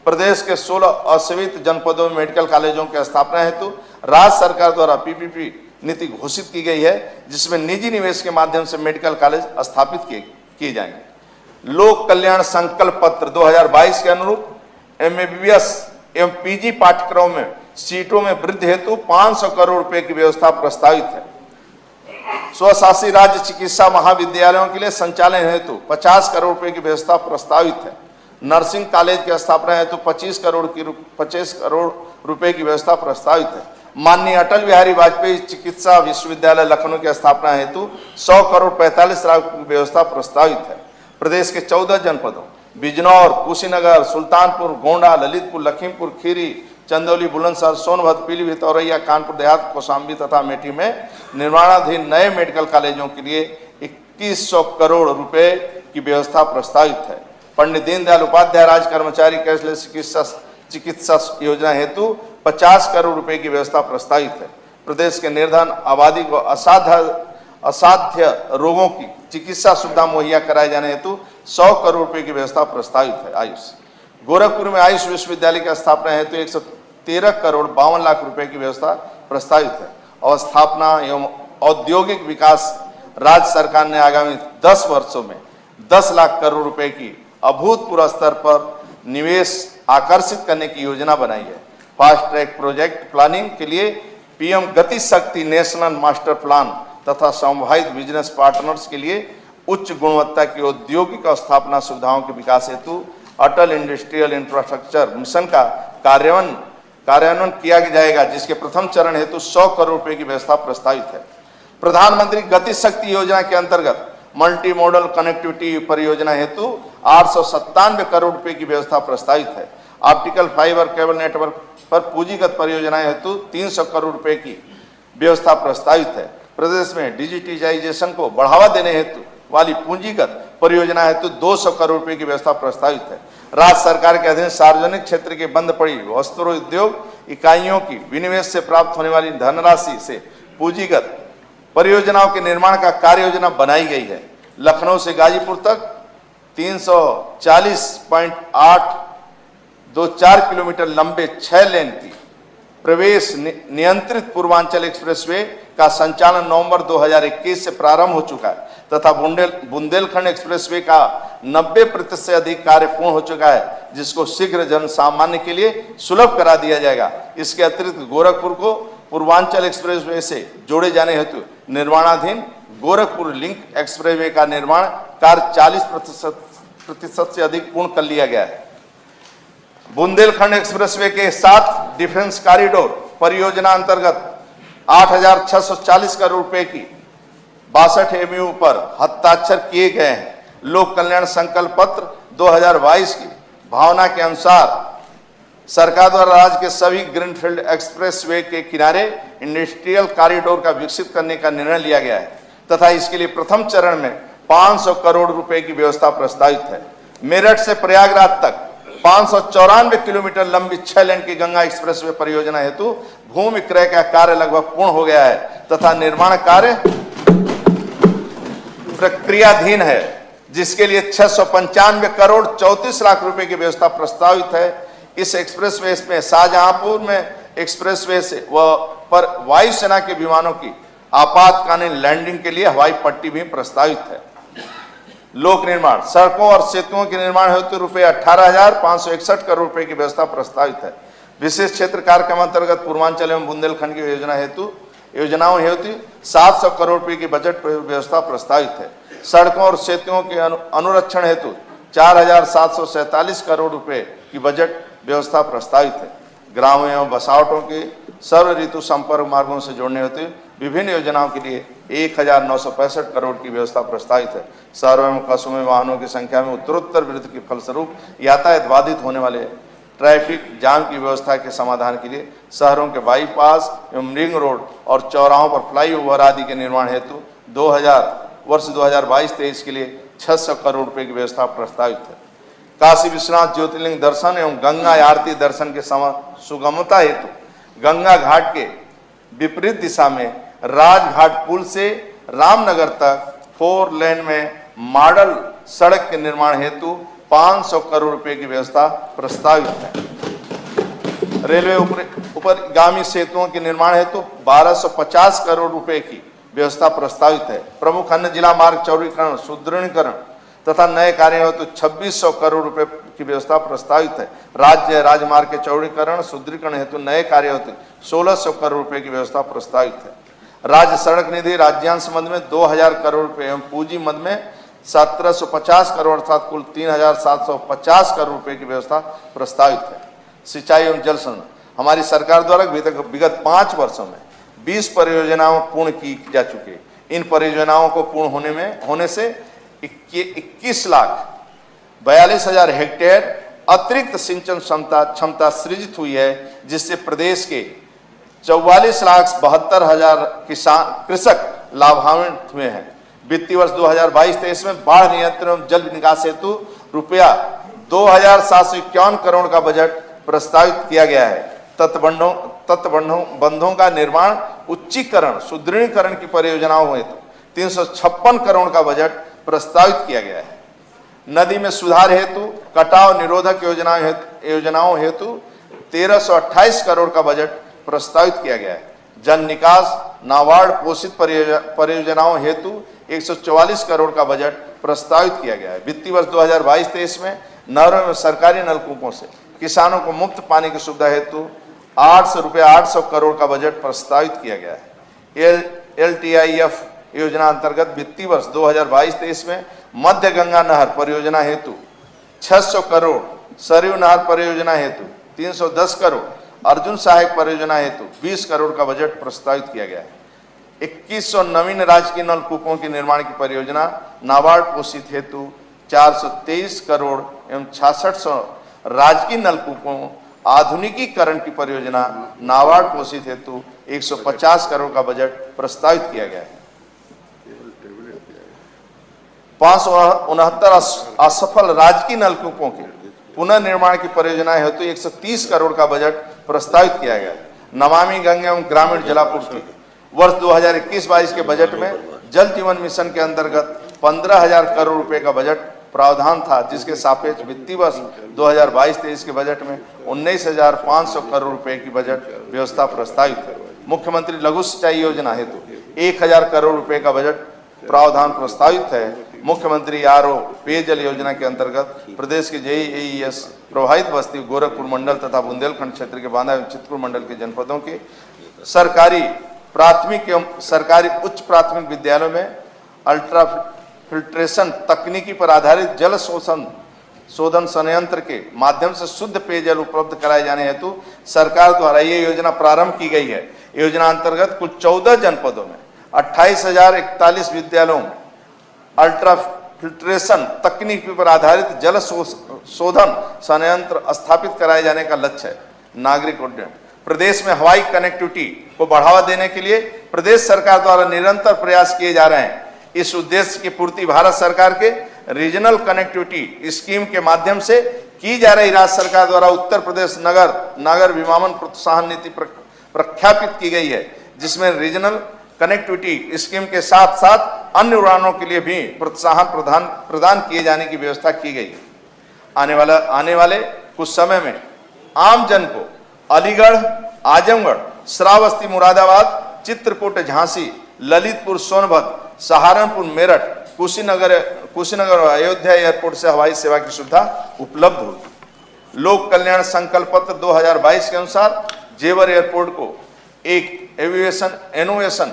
S2: प्रदेश के 16 असेवित जनपदों में मेडिकल कॉलेजों की स्थापना हेतु राज्य सरकार द्वारा PPP नीति घोषित की गई है, जिसमें निजी निवेश के माध्यम से मेडिकल कॉलेज स्थापित किए जाएंगे। लोक कल्याण संकल्प पत्र 2022 के अनुरूप MBBS एवं PG पाठ्यक्रमों में सीटों में वृद्धि हेतु 500 करोड़ रुपए की व्यवस्था प्रस्तावित है। स्वशासी राज्य चिकित्सा महाविद्यालयों के लिए संचालन हेतु 50 करोड़ रुपए की व्यवस्था प्रस्तावित है। नर्सिंग कॉलेज की स्थापना हेतु 25 करोड़ रुपए की व्यवस्था प्रस्तावित है। माननीय अटल बिहारी वाजपेयी चिकित्सा विश्वविद्यालय लखनऊ की स्थापना हेतु 100 करोड़ 45 लाख की व्यवस्था प्रस्तावित है। प्रदेश के 14 जनपदों बिजनौर, कुशीनगर, सुल्तानपुर, गोंडा, ललितपुर, लखीमपुर खीरी, चंदौली, बुलंदशहर, सोनभद्र, पीलीभीत, औरैया, कानपुर देहात, कौशाम्बी तथा अमेठी में निर्माणाधीन नए मेडिकल कॉलेजों के लिए 2100 करोड़ रुपए की व्यवस्था प्रस्तावित है। पंडित दीनदयाल उपाध्याय राज्य कर्मचारी कैशलेस चिकित्सा योजना हेतु 50 करोड़ रुपए की व्यवस्था प्रस्तावित है। प्रदेश के निर्धन आबादी को असाध्य रोगों की चिकित्सा सुविधा मुहैया कराए जाने हेतु 100 करोड़ रुपए की व्यवस्था प्रस्तावित है। आयुष गोरखपुर में आयुष विश्वविद्यालय की स्थापना हेतु 113 करोड़ 52 लाख रुपए की व्यवस्था प्रस्तावित है। अवस्थापना एवं औद्योगिक विकास राज्य सरकार ने आगामी 10 वर्षों में 10 लाख करोड़ रुपए की अभूतपूर्व स्तर पर निवेश आकर्षित करने की योजना बनाई है। फास्ट ट्रैक प्रोजेक्ट प्लानिंग के लिए पीएम गति शक्ति नेशनल मास्टर प्लान तथा संभावित बिजनेस पार्टनर्स के लिए उच्च गुणवत्ता की औद्योगिक स्थापना सुविधाओं के विकास हेतु अटल इंडस्ट्रियल इंफ्रास्ट्रक्चर मिशन का कार्यान्वयन किया जाएगा, जिसके प्रथम चरण हेतु 100 करोड़ रुपए की व्यवस्था प्रस्तावित है। प्रधानमंत्री गति शक्ति योजना के अंतर्गत मल्टी मॉडल कनेक्टिविटी परियोजना हेतु 897 करोड़ रुपए की व्यवस्था प्रस्तावित है। ऑप्टिकल फाइबर केबल नेटवर्क पर पूंजीगत परियोजनाएं हेतु 300 करोड़ रुपए की व्यवस्था प्रस्तावित है। प्रदेश में डिजिटाइजेशन को बढ़ावा देने हेतु वाली पूंजीगत परियोजना हेतु 200 करोड़ रुपए की व्यवस्था प्रस्तावित है। राज्य सरकार के अधीन सार्वजनिक क्षेत्र के बंद पड़ी वस्त्र उद्योग इकाइयों की विनिवेश से प्राप्त होने वाली धनराशि से पूंजीगत परियोजनाओं के निर्माण का कार्य योजना बनाई गई है। लखनऊ से गाजीपुर तक 340.824 किलोमीटर लंबे 6 लेन की प्रवेश नियंत्रित पूर्वांचल एक्सप्रेसवे का संचालन नवंबर 2021 से प्रारंभ हो चुका है तथा बुंदेलखंड एक्सप्रेसवे का 90% से अधिक कार्य पूर्ण हो चुका है, जिसको शीघ्र जन सामान्य के लिए सुलभ करा दिया जाएगा। इसके अतिरिक्त गोरखपुर को पूर्वांचल एक्सप्रेसवे से जोड़े जाने हेतु निर्माणाधीन गोरखपुर लिंक एक्सप्रेसवे का निर्माण कार्य 40% से अधिक पूर्ण कर लिया गया है। बुंदेलखंड एक्सप्रेसवे के साथ डिफेंस कॉरिडोर परियोजना अंतर्गत 8,640 करोड़ रुपए की 62 एमयू पर हस्ताक्षर किए गए हैं। लोक कल्याण संकल्प पत्र 2022 की भावना के अनुसार सरकार द्वारा राज्य के सभी ग्रीनफील्ड एक्सप्रेसवे के किनारे इंडस्ट्रियल कॉरिडोर का विकसित करने का निर्णय लिया गया है तथा इसके लिए प्रथम चरण में 500 करोड़ रुपए की व्यवस्था प्रस्तावित है। मेरठ से प्रयागराज तक 594 किलोमीटर लंबी 6 लेन की गंगा एक्सप्रेसवे परियोजना हेतु भूमि क्रय का कार्य लगभग पूर्ण हो गया है तथा निर्माण कार्य प्रक्रियाधीन है, जिसके लिए 695 करोड़ 34 लाख रुपए की व्यवस्था प्रस्तावित है। इस एक्सप्रेसवे में शाहजहांपुर में एक्सप्रेसवे से पर वायुसेना के विमानों की आपातकालीन लैंडिंग के लिए हवाई पट्टी भी प्रस्तावित है। लोक निर्माण सड़कों और सेतुओं के निर्माण हेतु रुपये 18,561 करोड़ रुपए की व्यवस्था प्रस्तावित है। विशेष क्षेत्र कार्यक्रम अंतर्गत पूर्वांचल एवं बुंदेलखंड की योजनाओं हेतु 700 करोड़ रुपए की बजट व्यवस्था प्रस्तावित है। सड़कों और सेतुओं के अनुरक्षण हेतु 4,747 करोड़ रुपए की बजट व्यवस्था प्रस्तावित है। ग्रामों एवं बसावटों के सर्व ऋतु संपर्क मार्गों से जोड़ने हेतु विभिन्न योजनाओं के लिए 1,965 करोड़ की व्यवस्था प्रस्तावित है। शहरों एवं कस्बों में वाहनों की संख्या में उत्तरोत्तर वृद्धि के फलस्वरूप यातायात बाधित होने वाले ट्रैफिक जाम की व्यवस्था के समाधान के लिए शहरों के बाईपास एवं रिंग रोड और चौराहों पर फ्लाईओवर आदि के निर्माण हेतु वर्ष 2022-23 के लिए 600 करोड़ रुपए की व्यवस्था प्रस्तावित है। काशी विश्वनाथ ज्योतिर्लिंग दर्शन एवं गंगा आरती दर्शन के सुगमता हेतु गंगा घाट के विपरीत दिशा में राजघाट पुल से रामनगर तक 4 लेन में मॉडल सड़क के निर्माण हेतु 500 करोड़ रुपए की व्यवस्था प्रस्तावित है। रेलवे उपरिगामी सेतुओं के निर्माण हेतु 1250 करोड़ रुपए की व्यवस्था प्रस्तावित है। प्रमुख अन्य जिला मार्ग चौड़ीकरण सुदृढ़ीकरण तथा नए कार्यों हेतु 2600 करोड़ रुपए की व्यवस्था प्रस्तावित है। राज्य राजमार्ग के चौड़ीकरण सुदृढ़ीकरण हेतु नए कार्य हेतु 1600 करोड़ रुपए की व्यवस्था प्रस्तावित है। राज्य सड़क निधि राज्यांश मद में 2000 करोड़ रुपए एवं पूंजी मद में 1750 करोड़ अर्थात कुल 3750 करोड़ रुपए की व्यवस्था प्रस्तावित है। सिंचाई एवं जल संसाधन हमारी सरकार द्वारा विगत 5 वर्षों में 20 परियोजनाओं पूर्ण की जा चुकी है। इन परियोजनाओं को पूर्ण होने से 21,42,000 हेक्टेयर अतिरिक्त सिंचन क्षमता सृजित हुई है, जिससे प्रदेश के 44,72,000 कृषक लाभान्वित हुए हैं। वित्तीय वर्ष 2022-23 में बाढ़ नियंत्रण एवं जल निकास हेतु रुपया 2,751 करोड़ का बजट प्रस्तावित किया गया है। तटबंधों का निर्माण, उच्चीकरण, सुदृढ़ीकरण की परियोजनाओं हेतु 356 करोड़ का बजट प्रस्तावित किया गया है। नदी में सुधार हेतु, कटाव निरोधक योजनाओं हेतु 1328 करोड़ का बजट प्रस्तावित किया गया है। जल निकास, नाबार्ड पोषित परियोजनाओं हेतु 144 करोड़ का बजट प्रस्तावित किया गया है। वित्तीय वर्ष 2022-23 में नहरों में सरकारी नलकूपों से किसानों को मुफ्त पानी की सुविधा हेतु 800 करोड़ का बजट प्रस्तावित किया गया है। LTIF योजना अंतर्गत वित्तीय वर्ष 2022-23 में मध्य गंगा नहर परियोजना हेतु 600 करोड़, सरयू नहर परियोजना हेतु 310 करोड़, अर्जुन सहायक परियोजना हेतु 20 करोड़ का बजट प्रस्तावित किया गया है। 2100 नवीन राजकीय नलकूपों के निर्माण की परियोजना नाबार्ड पोषित हेतु 423 करोड़ एवं 6600 राजकीय नलकूपों आधुनिकीकरण की परियोजना नाबार्ड पोषित हेतु 150 करोड़ का बजट प्रस्तावित किया गया है। 569 असफल राजकीय नलकूपों के पुनर्निर्माण की परियोजना हेतु 130 करोड़ का बजट प्रस्तावित किया गया है। नमामि गंगे एवं ग्रामीण जलापूर्ति वर्ष 2021-22 के बजट में जल जीवन मिशन के अंतर्गत 15,000 करोड़ रुपए का बजट प्रावधान था, जिसके सापेक्ष वित्तीय वर्ष 2022-23 के बजट में 19,500 करोड़ रुपए की बजट व्यवस्था प्रस्तावित है। मुख्यमंत्री लघु सिंचाई योजना हेतु 1,000 करोड़ रुपए का बजट प्रावधान प्रस्तावित है। मुख्यमंत्री RO पेयजल योजना के अंतर्गत प्रदेश के JES प्रभावित बस्ती गोरखपुर मंडल तथा बुंदेलखंड क्षेत्र के बांदा एवं चित्रकूट मंडल के जनपदों के सरकारी प्राथमिक एवं सरकारी उच्च प्राथमिक विद्यालयों में अल्ट्रा फिल्ट्रेशन तकनीकी पर आधारित जल शोधन संयंत्र के माध्यम से शुद्ध पेयजल उपलब्ध कराए जाने हेतु सरकार द्वारा ये योजना प्रारंभ की गई है। योजना अंतर्गत कुल 14 जनपदों में 28,041 विद्यालयों में अल्ट्रा फिल्ट्रेशन तकनीकी पर आधारित जल शोधन संयंत्र स्थापित कराए जाने का लक्ष्य है। नागरिक उड्डयन, प्रदेश में हवाई कनेक्टिविटी को बढ़ावा देने के लिए प्रदेश सरकार द्वारा निरंतर प्रयास किए जा रहे हैं। इस उद्देश्य की पूर्ति भारत सरकार के रीजनल कनेक्टिविटी स्कीम के माध्यम से की जा रही राज्य सरकार द्वारा उत्तर प्रदेश नगर विमानन प्रोत्साहन नीति प्रख्यापित की गई है, जिसमें रीजनल कनेक्टिविटी स्कीम के साथ साथ अन्य उड़ानों के लिए भी प्रोत्साहन प्रदान किए जाने की व्यवस्था की गई है। आने वाले कुछ समय में आम जन को अलीगढ़, आजमगढ़, श्रावस्ती, मुरादाबाद, चित्रकूट, झांसी, ललितपुर, सोनभद्र, सहारनपुर, मेरठ, कुशीनगर और अयोध्या एयरपोर्ट से हवाई सेवा की सुविधा उपलब्ध होगी। लोक कल्याण संकल्प पत्र 2022 के अनुसार जेवर एयरपोर्ट को एक एविएशन इनोवेशन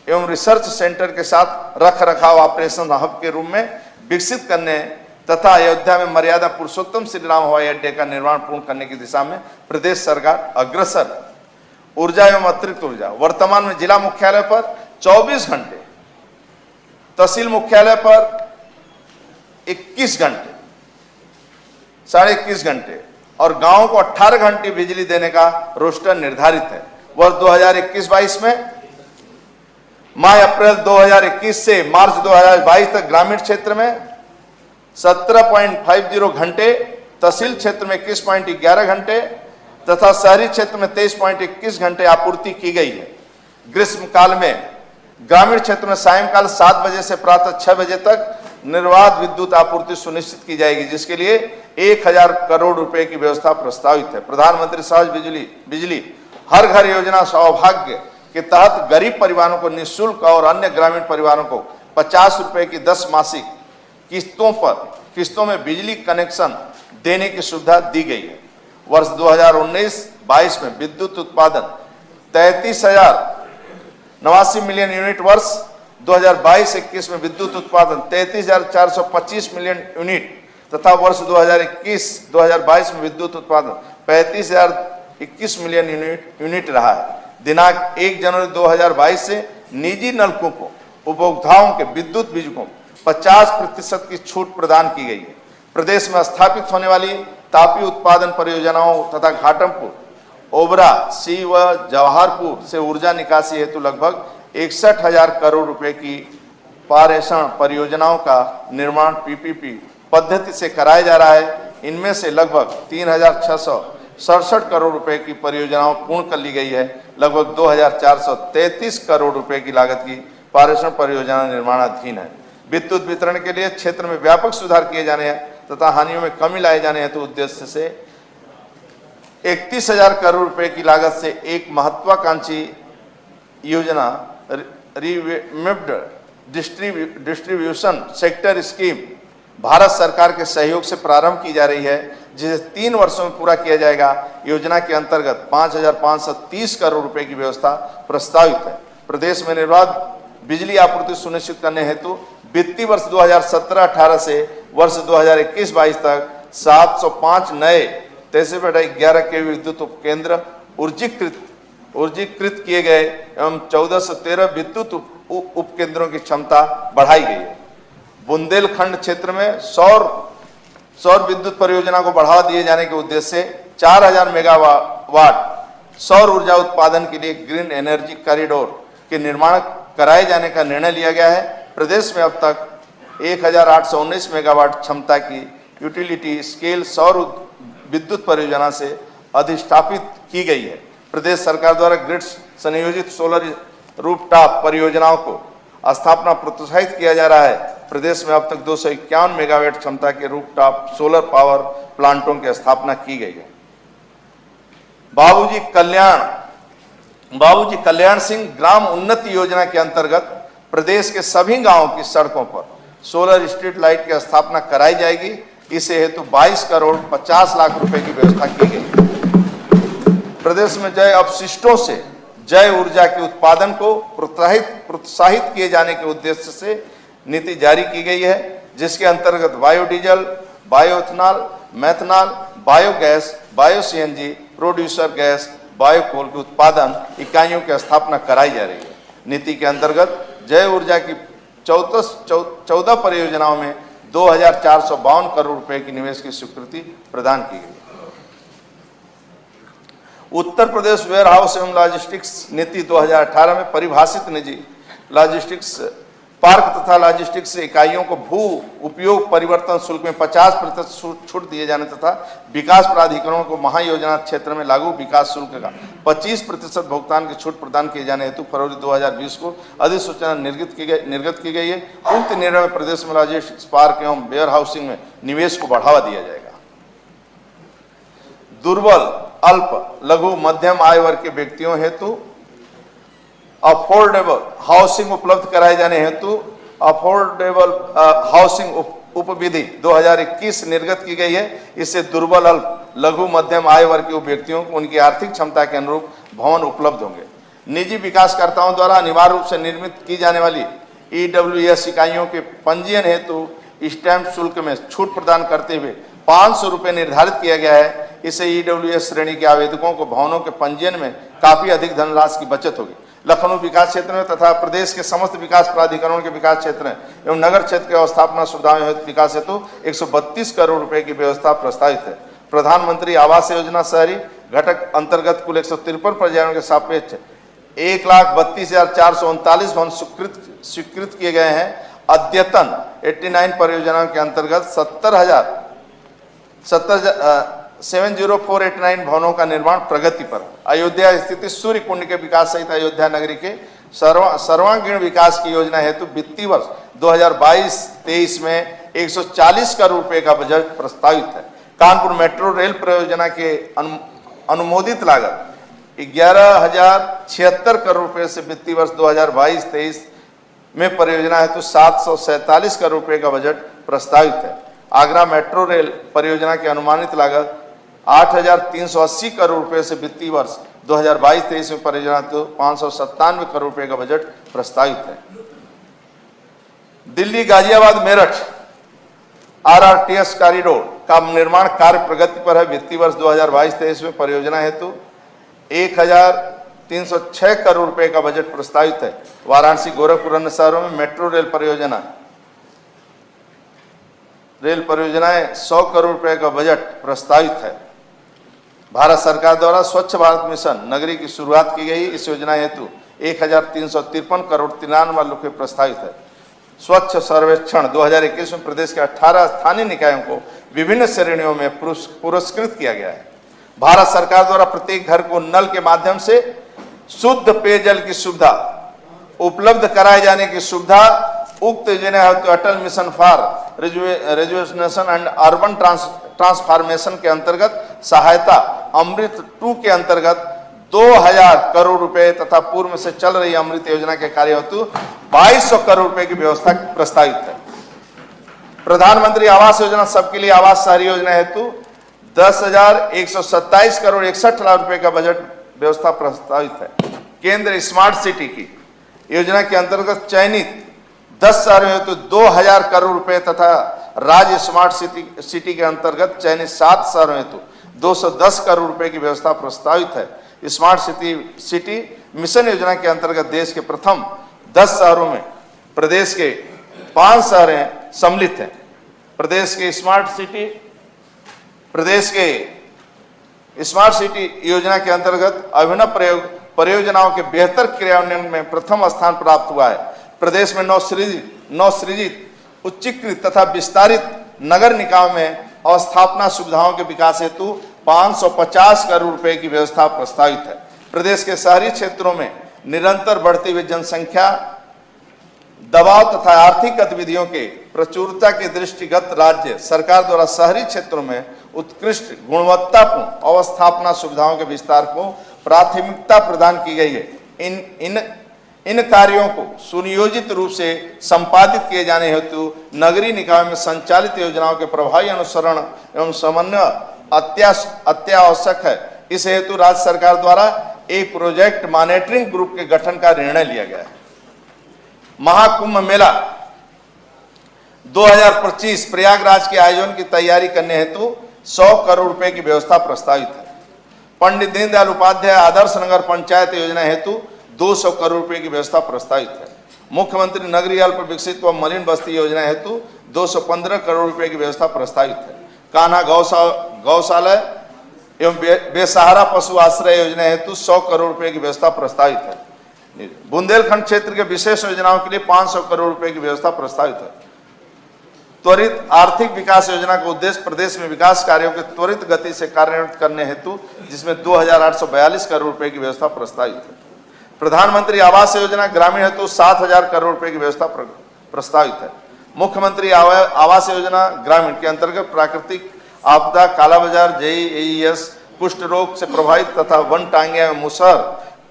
S2: एवं रिसर्च सेंटर के साथ रख रखाव ऑपरेशन हब के रूप में विकसित करने तथा अयोध्या में मर्यादा पुरुषोत्तम श्री राम हवाई अड्डे का निर्माण पूर्ण करने की दिशा में प्रदेश सरकार अग्रसर है। ऊर्जा एवं अतिरिक्त ऊर्जा, वर्तमान में जिला मुख्यालय पर 24 घंटे, तहसील मुख्यालय पर 21 घंटे, 21.5 घंटे और गांवों को 18 घंटे बिजली देने का रोस्टर निर्धारित है। वर्ष 2021-22 में मार्च अप्रैल 2021 से मार्च 2022 तक ग्रामीण क्षेत्र में 17.50 घंटे, तहसील क्षेत्र में 21.11 घंटे तथा शहरी क्षेत्र में 23.21 घंटे आपूर्ति की गई है। ग्रीष्म काल में ग्रामीण क्षेत्र में सायंकाल 7 बजे से प्रातः 6 बजे तक निर्बाध विद्युत आपूर्ति सुनिश्चित की जाएगी, जिसके लिए 1,000 करोड़ रुपए की व्यवस्था प्रस्तावित है। प्रधानमंत्री सहज बिजली हर घर योजना सौभाग्य के तहत गरीब परिवारों को निःशुल्क और अन्य ग्रामीण परिवारों को 50 रुपए की 10 मासिक किस्तों में बिजली कनेक्शन देने की सुविधा दी गई है। वर्ष 2019-22 में विद्युत उत्पादन 33,089 मिलियन यूनिट, वर्ष 2022-21 में विद्युत उत्पादन 33,425 मिलियन यूनिट तथा वर्ष 2021-2022 में विद्युत उत्पादन 35,021 मिलियन यूनिट रहा है। दिनांक 1 जनवरी 2022 से निजी नलकूपों उपभोक्ताओं के विद्युत बिल को 50% की छूट प्रदान की गई है। प्रदेश में स्थापित होने वाली तापी उत्पादन परियोजनाओं तथा घाटमपुर, ओबरा, सी व जवाहरपुर से ऊर्जा निकासी हेतु लगभग 61,000 करोड़ रुपए की पारेषण परियोजनाओं का निर्माण PPP पद्धति से कराया जा रहा है। इनमें से लगभग 3,600 67 करोड़ रुपए की परियोजनाओं पूर्ण कर ली गई है। लगभग 2433 करोड़ रुपए की लागत की पारेषण परियोजना निर्माणाधीन है। विद्युत वितरण के लिए क्षेत्र में व्यापक सुधार किए जाने हैं तथा हानियों में कमी लाए जाने हेतु उद्देश्य से 31,000 करोड़ रुपए की लागत से एक महत्वाकांक्षी योजना revamped distribution sector scheme Bharat सरकार के सहयोग से प्रारंभ की जा रही है, जिसे 3 वर्षों में पूरा किया जाएगा। योजना के अंतर्गत 5,530 करोड़ रुपए की व्यवस्था प्रस्तावित है। प्रदेश में निर्बाध बिजली आपूर्ति सुनिश्चित करने हेतु वित्तीय वर्ष 2017-18 से वर्ष 2021-22 तक 705 नए 83.11 के विद्युत उपकेंद्र ऊर्जीकृत किए गए एवं 1413 विद्युत उपकेंद्रों की क्षमता बढ़ाई गई है। बुंदेलखंड क्षेत्र में सौर विद्युत परियोजना को बढ़ावा दिए जाने के उद्देश्य से 4000 मेगावाट सौर ऊर्जा उत्पादन के लिए ग्रीन एनर्जी कॉरिडोर के निर्माण कराए जाने का निर्णय लिया गया है। प्रदेश में अब तक 1819 मेगावाट क्षमता की यूटिलिटी स्केल सौर विद्युत परियोजना से अधिष्ठापित की गई है। प्रदेश सरकार द्वारा ग्रिड संयोजित सोलर रूफटॉप परियोजनाओं को स्थापना प्रोत्साहित किया जा रहा है। प्रदेश में अब तक 251 मेगावाट क्षमता के रूफटॉप सोलर पावर प्लांटों की स्थापना की गई है। बाबूजी कल्याण सिंह ग्राम उन्नति योजना के अंतर्गत प्रदेश के सभी गांवों की सड़कों पर सोलर स्ट्रीट लाइट की स्थापना कराई जाएगी। इसे हेतु 22 करोड़ 50 लाख रुपए की व्यवस्था की गई। प्रदेश में जैव अपशिष्टों से जैव ऊर्जा के उत्पादन को प्रोत्साहित किए जाने के उद्देश्य से नीति जारी की गई है, जिसके अंतर्गत biodiesel, bioethanol, methanol, biogas, bio CNG, producer gas, biocoal की उत्पादन इकाइयों की स्थापना कराई जा रही है। नीति के अंतर्गत जैव ऊर्जा की 14 परियोजनाओं में 2,452 करोड़ रुपए की निवेश की स्वीकृति प्रदान की गई। उत्तर प्रदेश वेयर हाउस एवं लॉजिस्टिक्स नीति 2018 में परिभाषित निजी लॉजिस्टिक्स पार्क तथा लॉजिस्टिक्स इकाइयों को भू उपयोग परिवर्तन शुल्क में 50% छूट दिए जाने तथा विकास प्राधिकरणों को महायोजना क्षेत्र में लागू विकास शुल्क का 25% भुगतान की छूट प्रदान किए जाने हेतु फरवरी 2020 को अधिसूचना निर्गत की गई है। उक्त निर्णय में प्रदेश में लॉजिस्टिक्स पार्क एवं वेयर हाउसिंग में निवेश को बढ़ावा दिया जाएगा। दुर्बल, अल्प, लघु, मध्यम आय वर्ग के व्यक्तियों हेतु अफोर्डेबल हाउसिंग उपलब्ध कराए जाने हेतु अफोर्डेबल हाउसिंग उपविधि 2021 निर्गत की गई है। इससे दुर्बल, अल्प, लघु, मध्यम आय वर्ग के व्यक्तियों को उनकी आर्थिक क्षमता के अनुरूप भवन उपलब्ध होंगे। निजी विकासकर्ताओं द्वारा अनिवार्य रूप से निर्मित की जाने वाली ईडब्ल्यूएस इकाइयों के पंजीयन हेतु स्टैंप शुल्क में छूट प्रदान करते हुए 500 रुपये निर्धारित किया गया है। इससे ईडब्ल्यूएस श्रेणी के आवेदकों को भवनों के पंजीयन में काफी अधिक धनराशि की बचत होगी। लखनऊ विकास क्षेत्र में तथा प्रदेश के समस्त विकास प्राधिकरणों के विकास क्षेत्र एवं नगर क्षेत्र के अवस्थापना सुविधाओं हेतु विकास हेतु 132 करोड़ रुपए की व्यवस्था प्रस्तावित है। प्रधानमंत्री आवास योजना शहरी घटक अंतर्गत कुल 153 परियोजनाओं के सापेक्ष 1,32,439 भवन स्वीकृत किए गए हैं। अद्यतन 89 परियोजनाओं के अंतर्गत 70489 भवनों का निर्माण प्रगति पर। अयोध्या स्थित सूर्य कुंड के विकास सहित अयोध्या नगरी के सर्वांगीण विकास की योजना हेतु वित्तीय वर्ष 2022-23 में 140 करोड़ रुपए का बजट प्रस्तावित है। कानपुर मेट्रो रेल परियोजना के अनुमोदित लागत 11,076 करोड़ रुपए से वित्तीय वर्ष 2022-23 में परियोजना हेतु 747 करोड़ रुपए का बजट प्रस्तावित है। आगरा मेट्रो रेल परियोजना की अनुमानित लागत 8,380 करोड़ रुपए से वित्तीय वर्ष 2022-23 में परियोजना हेतु 597 करोड़ रुपए का बजट प्रस्तावित है। दिल्ली गाजियाबाद मेरठ आरआरटीएस कॉरिडोर का निर्माण कार्य प्रगति पर है। वित्तीय वर्ष 2022-23 में परियोजना हेतु 1,306 करोड़ रुपए का बजट प्रस्तावित है। वाराणसी, गोरखपुर, अन्य शहरों में मेट्रो रेल परियोजनाएं 100 करोड़ रुपए का बजट प्रस्तावित है। भारत सरकार द्वारा स्वच्छ भारत मिशन नगरी की शुरुआत की गई। इस योजना हेतु 1,353 करोड़ 93 रुपए प्रस्तावित है। स्वच्छ सर्वेक्षण 2021 में प्रदेश के 18 स्थानीय निकायों को विभिन्न श्रेणियों में पुरस्कृत किया गया है। भारत सरकार द्वारा प्रत्येक घर को नल के माध्यम से शुद्ध पेयजल की सुविधा उपलब्ध कराए जाने की सुविधा उक्त योजना हेतु Atal mission for rejuvenation and urban transformation के अंतर्गत सहायता अमृत 2 के अंतर्गत 2000 करोड़ रुपए तथा पूर्व में से चल रही अमृत योजना के कार्य हेतु 2200 करोड़ रुपए की व्यवस्था प्रस्तावित है। प्रधानमंत्री आवास योजना सबके लिए आवास शहरी योजना हेतु 10,127 करोड़ 61 लाख रुपए का बजट व्यवस्था प्रस्तावित है। केंद्र स्मार्ट सिटी की योजना के अंतर्गत चयनित 10 शहरों हेतु 2000 करोड़ रुपए तथा राज्य स्मार्ट सिटी के अंतर्गत चयनित 7 शहरों हेतु 210 करोड़ रुपए की व्यवस्था प्रस्तावित है। स्मार्ट सिटी मिशन योजना के अंतर्गत देश के प्रथम 10 शहरों में प्रदेश के 5 शहर सम्मिलित हैं। प्रदेश के स्मार्ट सिटी योजना के अंतर्गत अभिनव परियोजनाओं के बेहतर क्रियान्वयन में प्रथम स्थान प्राप्त हुआ है। प्रदेश में नवसृजित उच्चीकृत तथा विस्तारित नगर निकाय में अवस्थापना सुविधाओं के विकास हेतु 550 करोड़ रुपए की व्यवस्था प्रस्तावित है। प्रदेश के शहरी क्षेत्रों में निरंतर बढ़ती हुई जनसंख्या दबाव तथा आर्थिक गतिविधियों के प्रचुरता के दृष्टिगत राज्य सरकार द्वारा शहरी क्षेत्रों में उत्कृष्ट गुणवत्तापूर्ण अवस्थापना सुविधाओं के विस्तार को प्राथमिकता प्रदान की गई है। इन कार्यों को सुनियोजित रूप से संपादित किए जाने हेतु नगरीय निकाय में संचालित योजनाओं के प्रभावी अनुसरण एवं समन्वय अत्यावश्यक है। इस हेतु राज्य सरकार द्वारा एक प्रोजेक्ट मॉनिटरिंग ग्रुप के गठन का निर्णय लिया गया है। महाकुंभ मेला 2025 प्रयागराज के आयोजन की तैयारी करने हेतु 100 करोड़ रुपए की व्यवस्था प्रस्तावित है। पंडित दीनदयाल उपाध्याय आदर्श नगर पंचायत योजना हेतु 200 करोड़ रुपए की व्यवस्था प्रस्तावित है। मुख्यमंत्री नगरीय अल्प विकसित व मलिन बस्ती योजना हेतु 215 करोड़ रुपए की व्यवस्था प्रस्तावित है। कान्हा गौशाला एवं बेसहारा पशु आश्रय योजना हेतु 100 करोड़ रुपए की व्यवस्था प्रस्तावित है। बुंदेलखंड क्षेत्र के विशेष योजनाओं के लिए 500 करोड़ रुपए की व्यवस्था प्रस्तावित है। त्वरित आर्थिक विकास योजना का उद्देश्य प्रदेश में विकास कार्यों के त्वरित गति से कार्यान्वित करने हेतु जिसमें 2842 करोड़ रुपए की व्यवस्था प्रस्तावित है। प्रधानमंत्री आवास योजना ग्रामीण हेतु 7000 करोड़ रुपए की व्यवस्था प्रस्तावित है। मुख्यमंत्री आवास योजना ग्रामीण के अंतर्गत प्राकृतिक आपदा, कालाबाजार, JES, कुष्ठ रोग से प्रभावित तथा वन टांगिया मुसहर,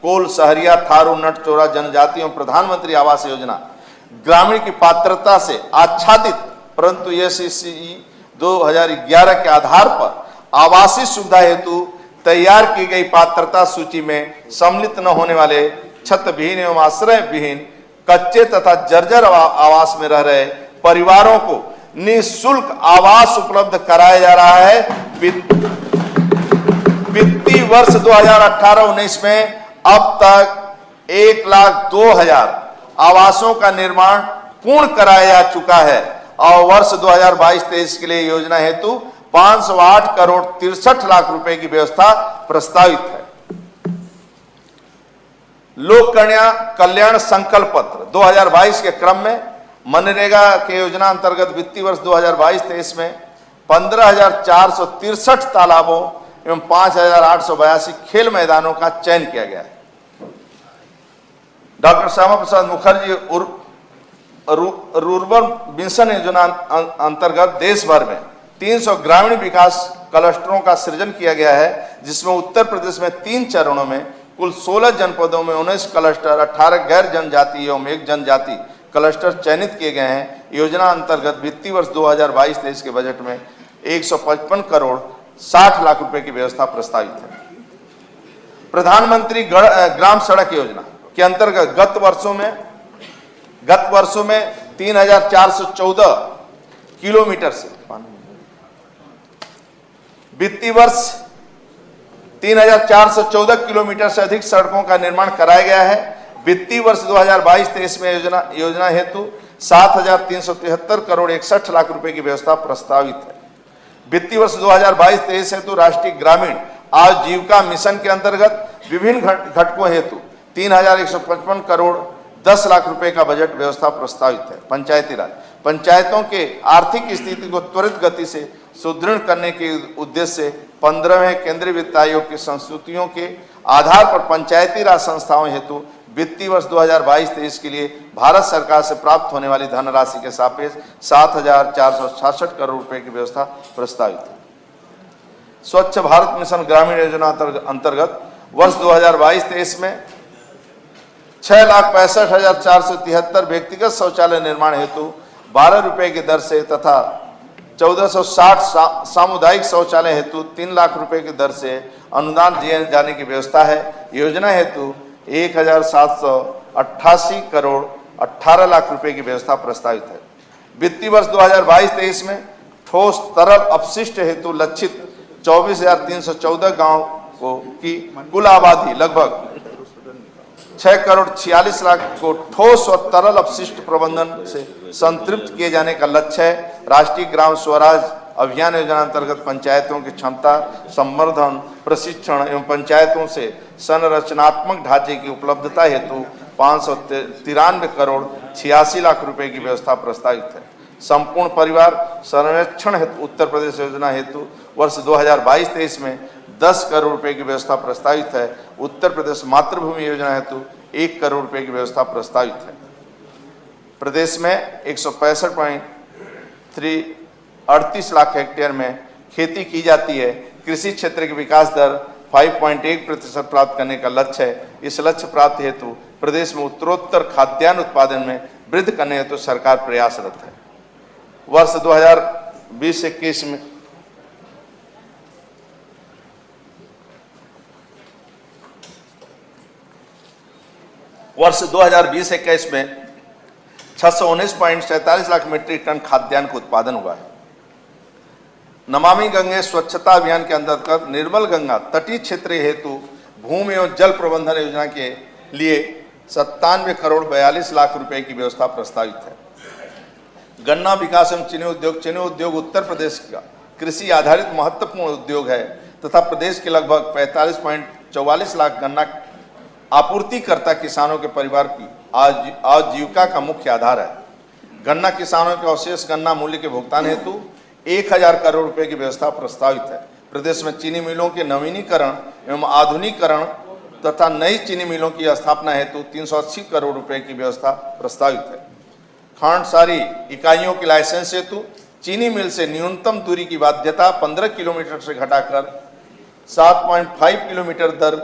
S2: कोल, सहरिया, थारू, नटचोरा जनजातियों प्रधानमंत्री आवास योजना ग्रामीण की पात्रता से आच्छादित परंतु SECE 2011 के आधार पर आवासीय सुविधा हेतु तैयार की गई पात्रता सूची में सम्मिलित न होने वाले छतविहीन एवं आश्रय विहीन कच्चे तथा जर्जर आवास में रह रहे परिवारों को निःशुल्क आवास उपलब्ध कराया जा रहा है। वित्तीय वर्ष 2018-19 में अब तक 1,02,000 आवासों का निर्माण पूर्ण कराया जा चुका है और वर्ष 2022-23 के लिए योजना हेतु 508 करोड़ 63 लाख रुपए की व्यवस्था प्रस्तावित है। लोक कल्याण संकल्प पत्र 2022 के क्रम में मनरेगा के योजना अंतर्गत वित्तीय वर्ष 2022-23 में 15,463 तालाबों एवं 5,882 खेल मैदानों का चयन किया गया है। Doctor Shyama Prasad Mukherjee rurban mission योजना अंतर्गत देश भर में 300 ग्रामीण विकास क्लस्टरों का सृजन किया गया है, जिसमें उत्तर प्रदेश में 3 चरणों में कुल 16 जनपदों में 19 क्लस्टर, 18 गैर जनजाति एवं 1 जनजाति क्लस्टर चयनित किए गए हैं। योजना अंतर्गत वित्तीय वर्ष 2022-23 के बजट में 155 करोड़ 60 लाख रुपए की व्यवस्था प्रस्तावित है। प्रधानमंत्री ग्राम सड़क योजना के अंतर्गत गत वर्षों में 3,414 किलोमीटर से वित्तीय वर्ष 3,414 किलोमीटर से अधिक सड़कों का निर्माण कराया गया है। वित्तीय वर्ष 2022-23 में योजना हेतु 7,373 करोड़ 61 लाख रुपए की व्यवस्था प्रस्तावित है। वित्तीय वर्ष 2022-23 हेतु राष्ट्रीय ग्रामीण आजीविका मिशन के अंतर्गत विभिन्न घटकों हेतु 3,155 करोड़ 10 लाख रुपए का बजट व्यवस्था प्रस्तावित है। पंचायती राज पंचायतों के आर्थिक स्थिति को त्वरित गति से सुदृढ़ करने के उद्देश्य से 15वें केंद्रीय वित्त आयोग की संस्तुतियों के आधार पर पंचायती राज संस्थाओं हेतु वित्तीय वर्ष 2022-23 के लिए भारत सरकार से प्राप्त होने वाली धनराशि के सापेक्ष 7,466 करोड़ रुपए की व्यवस्था प्रस्तावित है। स्वच्छ भारत मिशन ग्रामीण योजना अंतर्गत वर्ष 2022-23 में 6,65,473 व्यक्तिगत शौचालय निर्माण हेतु 12 रुपए की दर से तथा 1460 सामुदायिक शौचालय हेतु 3 लाख रुपए की दर से अनुदान दिए जाने की व्यवस्था है। योजना हेतु 1,788 करोड़ 18 लाख रुपए की व्यवस्था प्रस्तावित है। वित्तीय वर्ष 2022-23 में ठोस तरल अपशिष्ट हेतु लक्षित 24,314 गांव की कुल आबादी लगभग 6 करोड़ 46 लाख को ठोस और तरल अपशिष्ट प्रबंधन से संतृप्त किए जाने का लक्ष्य है। राष्ट्रीय ग्राम स्वराज अभियान योजना अंतर्गत पंचायतों की क्षमता संवर्धन, प्रशिक्षण एवं पंचायतों से संरचनात्मक ढांचे की उपलब्धता हेतु 593 करोड़ 86 लाख रुपए की व्यवस्था प्रस्तावित है। संपूर्ण परिवार संरक्षण हेतु उत्तर प्रदेश योजना हेतु वर्ष 2022-23 में 10 करोड़ रुपए की व्यवस्था प्रस्तावित है। उत्तर प्रदेश मातृभूमि योजना हेतु 1 करोड़ रुपए की व्यवस्था प्रस्तावित है। प्रदेश में 165.38 लाख हेक्टेयर में खेती की जाती है। कृषि क्षेत्र की विकास दर 5.1% प्राप्त करने का लक्ष्य है। इस लक्ष्य प्राप्ति हेतु प्रदेश में उत्तरोत्तर खाद्यान्न उत्पादन में वृद्धि करने हेतु सरकार प्रयासरत है। वर्ष 2020-21 में वर्ष 2020-21 में 619.47 लाख मीट्रिक टन खाद्यान्न का उत्पादन हुआ है। नमामि गंगे स्वच्छता अभियान के अंतर्गत निर्मल गंगा तटीय क्षेत्र हेतु भूमि एवं जल प्रबंधन योजना के लिए 97 करोड़ 42 लाख रुपए की व्यवस्था प्रस्तावित है। गन्ना विकास एवं चीनी उद्योग उत्तर प्रदेश का कृषि आधारित महत्वपूर्ण उद्योग है तथा प्रदेश के लगभग 45.44 लाख गन्ना आपूर्तिकर्ता किसानों के परिवार की आजीविका का मुख्य आधार है। गन्ना किसानों के अवशेष गन्ना मूल्य के भुगतान हेतु 1,000 करोड़ रुपए की व्यवस्था प्रस्तावित है। प्रदेश में चीनी मिलों के नवीनीकरण एवं आधुनिकीकरण तथा नई चीनी मिलों की स्थापना हेतु 380 करोड़ रुपए की व्यवस्था प्रस्तावित है। खांडसारी इकाइयों के लाइसेंस हेतु चीनी मिल से न्यूनतम दूरी की बाध्यता 15 किलोमीटर से घटाकर 7.5 किलोमीटर दर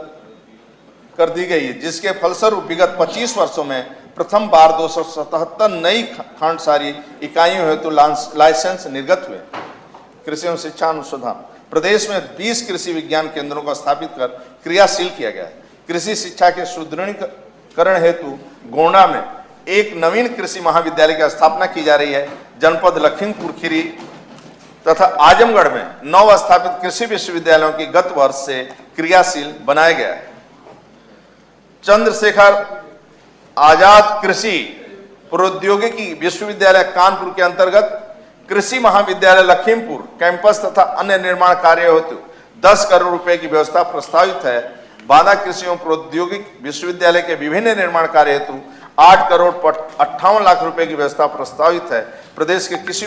S2: कर दी गई है, जिसके फलस्वरूप विगत 25 वर्षों में प्रथम बार 277 नई खांडसारी इकाइयों हेतु लाइसेंस निर्गत हुए। कृषि एवं शिक्षा अनुसंधान प्रदेश में 20 कृषि विज्ञान केंद्रों को स्थापित कर क्रियाशील किया गया है। कृषि शिक्षा के सुदृढ़ीकरण हेतु गोंडा में एक नवीन कृषि महाविद्यालय की स्थापना की जा रही है। जनपद लखीमपुर खीरी तथा आजमगढ़ में 9 स्थापित कृषि विश्वविद्यालयों की गत वर्ष से क्रियाशील बनाया गया है। चंद्रशेखर आजाद कृषि प्रौद्योगिकी विश्वविद्यालय कानपुर के अंतर्गत कृषि महाविद्यालय लखीमपुर कैंपस तथा अन्य निर्माण कार्य हेतु 10 करोड़ रुपए की व्यवस्था प्रस्तावित है। बांदा कृषि एवं प्रौद्योगिक विश्वविद्यालय के विभिन्न निर्माण कार्य हेतु 8 करोड़ 58 लाख रुपए की व्यवस्था प्रस्तावित है। प्रदेश के कृषि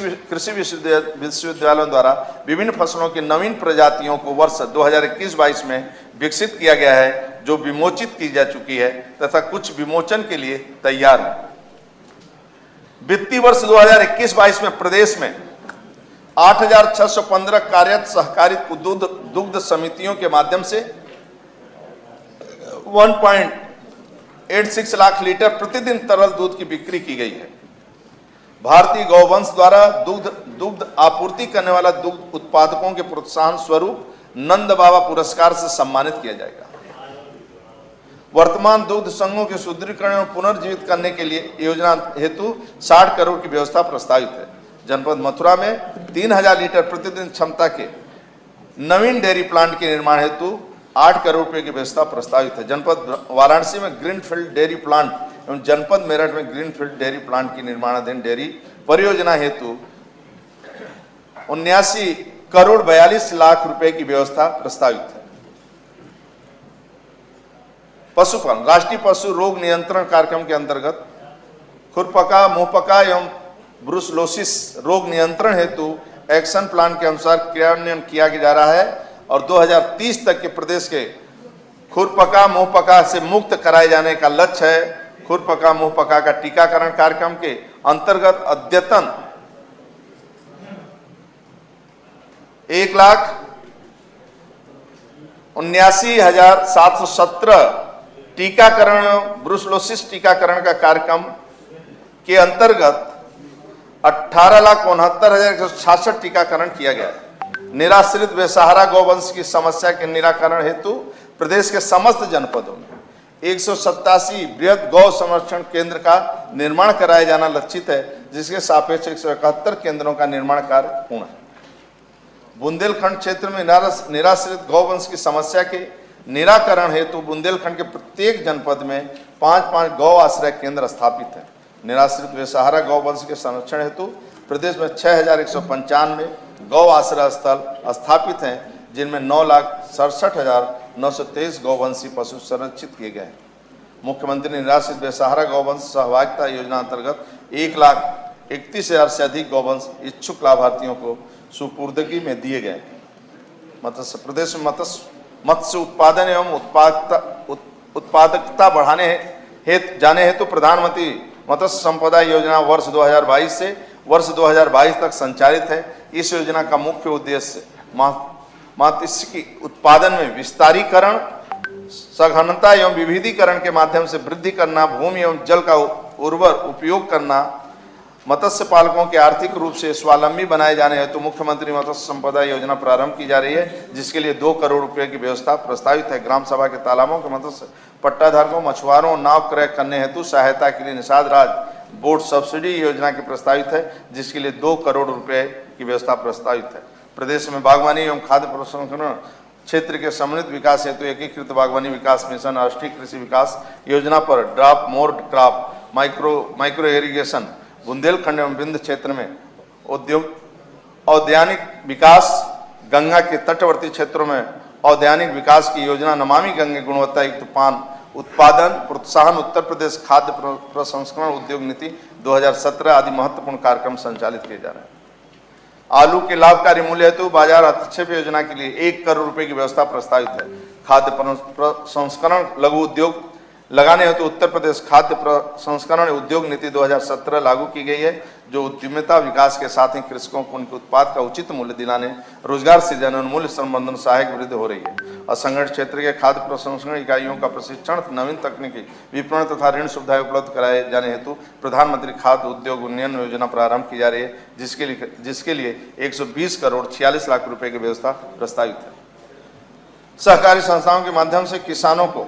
S2: विश्वविद्यालयों द्वारा विभिन्न फसलों की नवीन प्रजातियों को वर्ष 2021-22 में विकसित किया गया है, जो विमोचित की जा चुकी है तथा कुछ विमोचन के लिए तैयार है। वित्तीय वर्ष 2021-22 में प्रदेश में 8,615 कार्यरत सहकारी दुग्ध समितियों के माध्यम से 1.86 लाख लीटर प्रतिदिन तरल दूध की बिक्री की गई है। भारतीय गौवंश द्वारा दुग्ध आपूर्ति करने वाला दुग्ध उत्पादकों के प्रोत्साहन स्वरूप नंद बाबा पुरस्कार से सम्मानित किया जाएगा। वर्तमान दुग्ध संघों के सुदृढ़ीकरण और पुनर्जीवित करने के लिए योजना हेतु 60 करोड़ की व्यवस्था प्रस्तावित है। जनपद मथुरा में 3,000 लीटर प्रतिदिन क्षमता के नवीन डेयरी प्लांट के निर्माण हेतु 8 करोड़ रुपए की व्यवस्था प्रस्तावित है। जनपद वाराणसी में ग्रीनफील्ड डेयरी प्लांट एवं जनपद मेरठ में ग्रीनफील्ड डेयरी प्लांट की निर्माणाधीन डेयरी परियोजना हेतु 79 करोड़ 42 लाख रुपए की व्यवस्था प्रस्तावित है। पशुपालन राष्ट्रीय पशु रोग नियंत्रण कार्यक्रम के अंतर्गत खुरपका, मुंहपका एवं ब्रुसलोसिस रोग नियंत्रण हेतु एक्शन प्लान के अनुसार क्रियान्वयन किया जा रहा है। और 2030 तक के प्रदेश के खुरपका मुंहपका से मुक्त कराए जाने का लक्ष्य है। खुरपका मुंहपका का टीकाकरण कार्यक्रम के अंतर्गत अद्यतन 1,79,717 टीकाकरण ब्रुसलोसिस टीकाकरण का कार्यक्रम के अंतर्गत 18,69,166 टीकाकरण किया गया है। निराश्रित बेसहारा गौवंश की समस्या के निराकरण हेतु प्रदेश के समस्त जनपदों में 187 बृहद गौ संरक्षण केंद्र का निर्माण कराया जाना लक्षित है, जिसके सापेक्ष 171 केंद्रों का निर्माण कार्य पूर्ण है। बुंदेलखंड क्षेत्र में निराश्रित गौवंश की समस्या के निराकरण हेतु बुंदेलखंड के प्रत्येक जनपद में 5-5 गौ आश्रय केंद्र स्थापित है। निराश्रित बेसहारा गौवंश के संरक्षण हेतु प्रदेश में 6,195 गौ आश्रय स्थल स्थापित हैं, जिनमें 9,67,923 गौवंशी पशु संरक्षित किए गए हैं। मुख्यमंत्री निराश्रित बेसहारा गौवंश सहभागिता योजना अंतर्गत 1,31,000 से अधिक गौवंश इच्छुक लाभार्थियों को सुपुर्दगी में दिए गए। मत्स्य प्रदेश में मत्स्य उत्पादन एवं उत्पादकता बढ़ाने हेतु प्रधानमंत्री मत्स्य संपदा योजना वर्ष 2022 से वर्ष 2022 तक संचालित है। इस योजना का मुख्य उद्देश्य मात्स्यिकी उत्पादन में विस्तारीकरण, सघनता एवं विविधीकरण के माध्यम से वृद्धि करना, भूमि एवं जल का उर्वर उपयोग करना, मत्स्य पालकों के आर्थिक रूप से स्वावलंबी बनाए जाने हेतु मुख्यमंत्री मत्स्य संपदा योजना प्रारंभ की जा रही है, जिसके लिए 2 करोड़ रुपए की व्यवस्था प्रस्तावित है। ग्राम सभा के तालाबों के मत्स्य पट्टाधारकों मछुआरों नाव क्रय करने हेतु सहायता के लिए निषाद राज बोर्ड सब्सिडी योजना के प्रस्तावित है, जिसके लिए 2 करोड़ रुपए की व्यवस्था प्रस्तावित है। प्रदेश में बागवानी एवं खाद्य प्रसंस्करण क्षेत्र के समन्वित विकास हेतु एकीकृत बागवानी विकास मिशन, राष्ट्रीय कृषि विकास योजना पर drop more crop micro irrigation Bundelkhand एवं विंध्य क्षेत्र में औद्यानिक विकास, गंगा के तटवर्ती क्षेत्रों में औद्यानिक विकास की योजना, नमामि गंगे गुणवत्ता युक्त पान उत्पादन प्रोत्साहन, उत्तर प्रदेश खाद्य प्रसंस्करण उद्योग नीति 2017 आदि महत्वपूर्ण कार्यक्रम संचालित किए जा रहे हैं। आलू के लाभकारी मूल्य हेतु बाजार हस्तक्षेप योजना के लिए 1 करोड़ रुपए की व्यवस्था प्रस्तावित है। खाद्य प्रसंस्करण लघु उद्योग लगाने हेतु उत्तर प्रदेश खाद्य प्रसंस्करण उद्योग नीति 2017 लागू की गई है, जो उद्यमिता विकास के साथ ही कृषकों को उनके उत्पाद का उचित मूल्य दिलाने, रोजगार सृजन और मूल्य संवर्धन सहायक वृद्धि हो रही है। असंगठित क्षेत्र के खाद्य प्रसंस्करण इकाइयों का प्रशिक्षण, नवीन तकनीकी विपणन तथा ऋण सुविधाएं उपलब्ध कराए जाने हेतु प्रधानमंत्री खाद्य उद्योग उन्नयन योजना प्रारंभ की जा रही है, जिसके लिए 120 करोड़ 46 लाख रुपए की व्यवस्था प्रस्तावित है। सहकारी संस्थाओं के माध्यम से किसानों को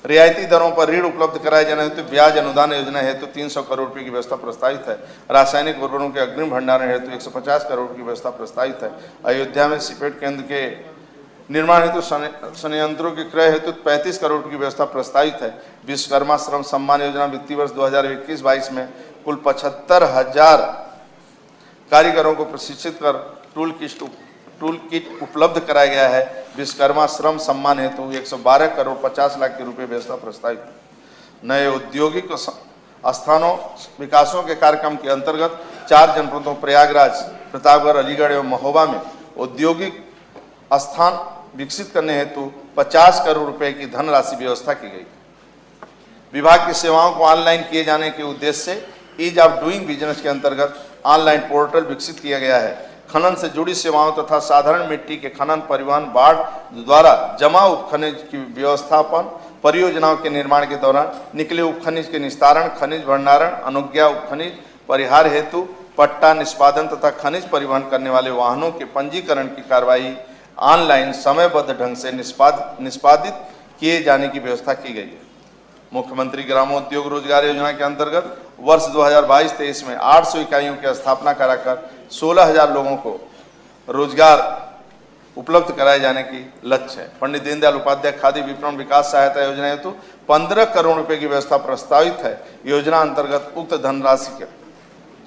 S2: रियायती दरों पर ऋण उपलब्ध कराए जाने हेतु ब्याज अनुदान योजना हेतु 300 करोड़ रुपए की व्यवस्था प्रस्तावित है। रासायनिक उर्वरकों के अग्रिम भंडारण हेतु 150 करोड़ की व्यवस्था प्रस्तावित है। अयोध्या में सीपेट केंद्र के निर्माण हेतु संयंत्रों के क्रय हेतु 35 करोड़ की व्यवस्था प्रस्तावित है। विश्वकर्मा श्रम सम्मान योजना वित्तीय वर्ष 2021-22 में कुल 75,000 कारीगरों को प्रशिक्षित कर टूल किट उपलब्ध कराया गया है। विश्वकर्मा श्रम सम्मान हेतु 112 करोड़ 50 लाख की रुपए व्यवस्था प्रस्तावित। नए औद्योगिक स्थानों विकासों के कार्यक्रम के अंतर्गत 4 जनपदों प्रयागराज, प्रतापगढ़, अलीगढ़ एवं महोबा में औद्योगिक स्थान विकसित करने हेतु 50 करोड़ रुपए की धनराशि व्यवस्था की गई। विभाग की सेवाओं को ऑनलाइन किए जाने के उद्देश्य से ईज ऑफ डूइंग बिजनेस के अंतर्गत ऑनलाइन पोर्टल विकसित किया गया है। खनन से जुड़ी सेवाओं तथा साधारण मिट्टी के खनन, परिवहन, बाढ़ द्वारा जमा उपखनिज की व्यवस्थापन, परियोजनाओं के निर्माण के दौरान निकले उपखनिज के निस्तारण, खनिज भंडारण, अनुज्ञा उपखनिज परिहार हेतु पट्टा निष्पादन तथा खनिज परिवहन करने वाले वाहनों के पंजीकरण की कार्रवाई ऑनलाइन समयबद्ध ढंग से निष्पादित किए जाने की व्यवस्था की गई है। मुख्यमंत्री ग्रामोद्योग रोजगार योजना के अंतर्गत वर्ष 2022-23 में 800 इकाइयों की स्थापना कराकर 16,000 लोगों को रोजगार उपलब्ध कराए जाने की लक्ष्य है। पंडित दीनदयाल उपाध्याय खादी विपणन विकास सहायता योजना हेतु 15 करोड़ रुपए की व्यवस्था प्रस्तावित है। योजना अंतर्गत उक्त धनराशि के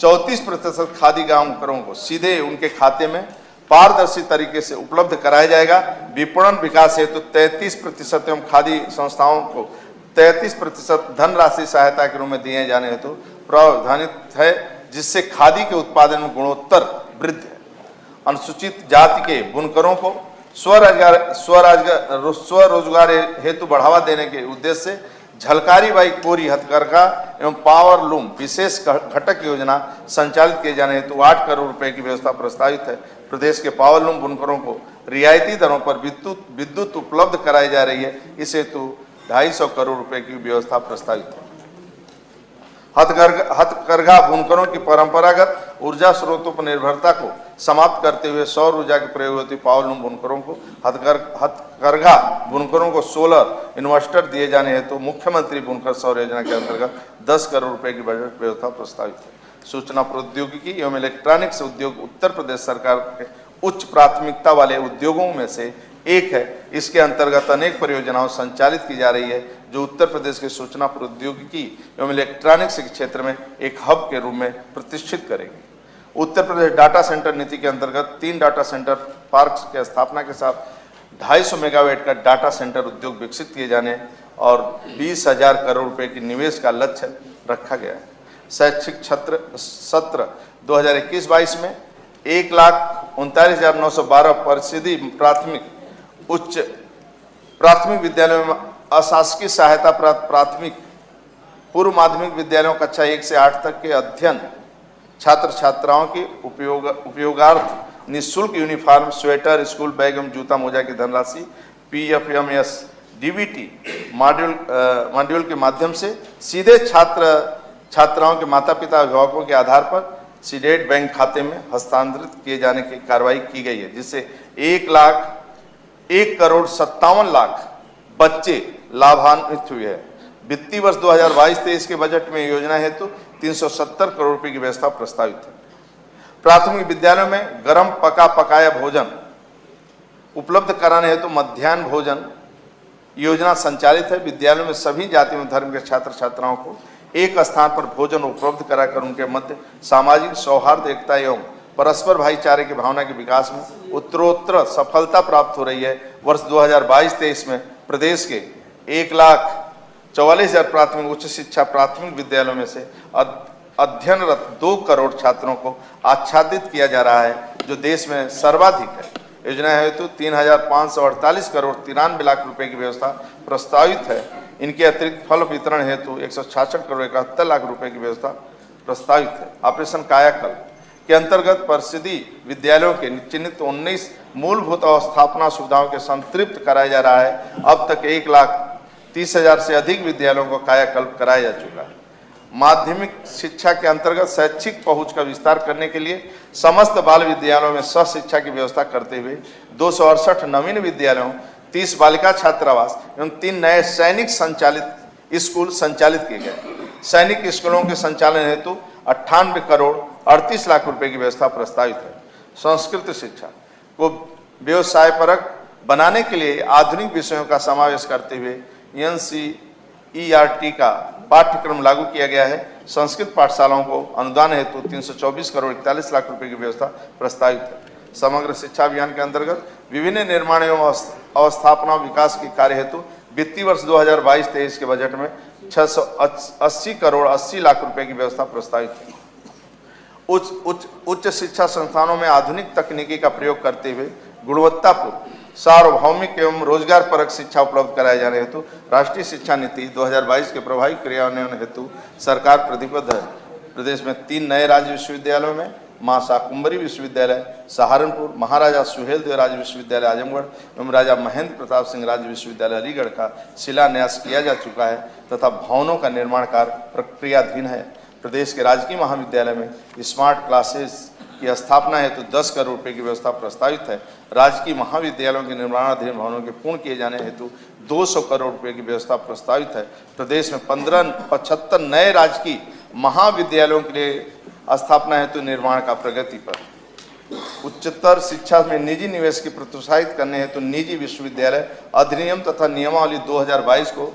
S2: 34% खादी कामगारों को सीधे उनके खाते में पारदर्शी तरीके से उपलब्ध कराया जाएगा। विपणन विकास हेतु 33% एवं खादी संस्थाओं को 33% धनराशि सहायता के रूप में दिए जाने हेतु प्रावधानित है, जिससे खादी के उत्पादन में गुणोत्तर वृद्धि है। अनुसूचित जाति के बुनकरों को स्वरोजगार हेतु बढ़ावा देने के उद्देश्य से झलकारी बाई कोरी हथकरघा एवं पावर लूम विशेष घटक योजना संचालित किए जाने हेतु 8 करोड़ रुपए की व्यवस्था प्रस्तावित है। प्रदेश के पावर लूम बुनकरों को रियायती दरों पर विद्युत उपलब्ध कराई जा रही है। इस हेतु 250 करोड़ रुपए की व्यवस्था प्रस्तावित है। हथकरघा बुनकरों की परंपरागत ऊर्जा स्रोतों पर निर्भरता को समाप्त करते हुए सौर ऊर्जा के प्रयोग हेतु पावर लूम बुनकरों को हथकरघा बुनकरों को सोलर इन्वर्टर दिए जाने हेतु मुख्यमंत्री बुनकर सौर योजना के अंतर्गत 10 करोड़ रुपए की बजट व्यवस्था प्रस्तावित है। सूचना प्रौद्योगिकी एवं इलेक्ट्रॉनिक्स उद्योग उत्तर प्रदेश सरकार के उच्च प्राथमिकता वाले उद्योगों में से एक है। इसके अंतर्गत अनेक परियोजनाएं संचालित की जा रही है जो उत्तर प्रदेश के सूचना प्रौद्योगिकी एवं इलेक्ट्रॉनिक्स के क्षेत्र में एक हब के रूप में प्रतिष्ठित करेगी। उत्तर प्रदेश डाटा सेंटर नीति के अंतर्गत 3 डाटा सेंटर पार्क्स की स्थापना के साथ 250 मेगावाट का डाटा सेंटर उद्योग विकसित किए जाने और 20,000 करोड़ रुपए की निवेश का लक्ष्य रखा गया है। शैक्षिक सत्र 2021-22 में 1,39,912 परिषदीय प्राथमिक विद्यालयों में अशासकीय सहायता प्राप्त प्राथमिक पूर्व माध्यमिक विद्यालयों कक्षा 1 से 8 तक के अध्ययन छात्र छात्राओं के उपयोगार्थ निःशुल्क यूनिफॉर्म, स्वेटर, स्कूल बैग एवं जूता मोजा की धनराशि PFMS DBT मॉड्यूल के माध्यम से सीधे छात्राओं के माता पिता अभिभावकों के आधार पर सीडेड बैंक खाते में हस्तांतरित किए जाने की कार्रवाई की गई है, जिससे 1,01,57,00,000 बच्चे लाभान्वित हुए हैं। वित्तीय वर्ष 2022-23 के बजट में योजना हेतु 370 करोड़ रुपए की व्यवस्था प्रस्तावित है। प्राथमिक विद्यालयों में गर्म पकाया भोजन उपलब्ध कराने हेतु मध्याह्न भोजन योजना संचालित है। विद्यालयों में सभी जाति एवं धर्म के छात्र छात्राओं को एक स्थान पर भोजन उपलब्ध कराकर उनके मध्य सामाजिक सौहार्द, एकता एवं परस्पर भाईचारे की भावना के विकास में उत्तरोत्तर सफलता प्राप्त हो रही है। वर्ष 2022-23 में प्रदेश के 1,44,000 प्राथमिक उच्च शिक्षा प्राथमिक विद्यालयों में से अध्ययनरत 2 करोड़ छात्रों को आच्छादित किया जा रहा है, जो देश में सर्वाधिक है। योजना हेतु 3,548 करोड़ 93 लाख रुपए की व्यवस्था प्रस्तावित है। इनके अतिरिक्त फल वितरण हेतु 166 करोड़ 71 लाख रुपए की व्यवस्था प्रस्तावित है। ऑपरेशन कायाकल्प के अंतर्गत परिषदीय विद्यालयों के चिन्हित 19 मूलभूत अवस्थापना सुविधाओं के संतृप्त कराया जा रहा है। अब तक 1,30,000 से अधिक विद्यालयों को कायाकल्प कराया जा चुका है। माध्यमिक शिक्षा के अंतर्गत शैक्षिक पहुंच का विस्तार करने के लिए समस्त बाल विद्यालयों में सह शिक्षा की व्यवस्था करते हुए 268 नवीन विद्यालयों, 30 बालिका छात्रावास एवं 3 नए सैनिक संचालित स्कूल संचालित किए गए। सैनिक स्कूलों के संचालन हेतु 98 करोड़ 38 लाख रुपए की व्यवस्था प्रस्तावित है। संस्कृत शिक्षा को व्यवसायपरक बनाने के लिए आधुनिक विषयों का समावेश करते हुए NCERT का पाठ्यक्रम लागू किया गया है। संस्कृत पाठशालाओं को अनुदान हेतु 324 करोड़ 41 लाख रुपए की व्यवस्था प्रस्तावित है। समग्र शिक्षा अभियान के अंतर्गत विभिन्न निर्माण एवं अवस्थापना विकास के कार्य हेतु वित्तीय वर्ष 2022-23 के बजट में 680 करोड़ 80 लाख रुपए की व्यवस्था प्रस्तावित है। उच्च शिक्षा संस्थानों में आधुनिक तकनीकी का प्रयोग करते हुए गुणवत्तापूर्ण सार्वभौमिक एवं रोजगार परक शिक्षा उपलब्ध कराए जाने हेतु राष्ट्रीय शिक्षा नीति 2022 के प्रभावी क्रियान्वयन हेतु सरकार प्रतिबद्ध है। प्रदेश में 3 नए राज्य विश्वविद्यालयों में मां शाकुंभरी विश्वविद्यालय सहारनपुर, महाराजा सुहेलदेव राज्य विश्वविद्यालय आजमगढ़ एवं राजा महेंद्र प्रताप सिंह राज्य विश्वविद्यालय अलीगढ़ का शिलान्यास किया जा चुका है तथा भवनों का निर्माण कार्य प्रक्रियाधीन है। प्रदेश के राजकीय महाविद्यालय में स्मार्ट क्लासेस की स्थापना हेतु 10 करोड़ रुपए की व्यवस्था प्रस्तावित है। राजकीय महाविद्यालयों के निर्माणाधीन भवनों के पूर्ण किए जाने हेतु 200 करोड़ रुपए की व्यवस्था प्रस्तावित है। प्रदेश में 75 नए राजकीय महाविद्यालयों के लिए स्थापना हेतु निर्माण का प्रगति पर। उच्चतर शिक्षा में निजी निवेश की प्रोत्साहित करने हेतु निजी विश्वविद्यालय अधिनियम तथा नियमावली 2022 को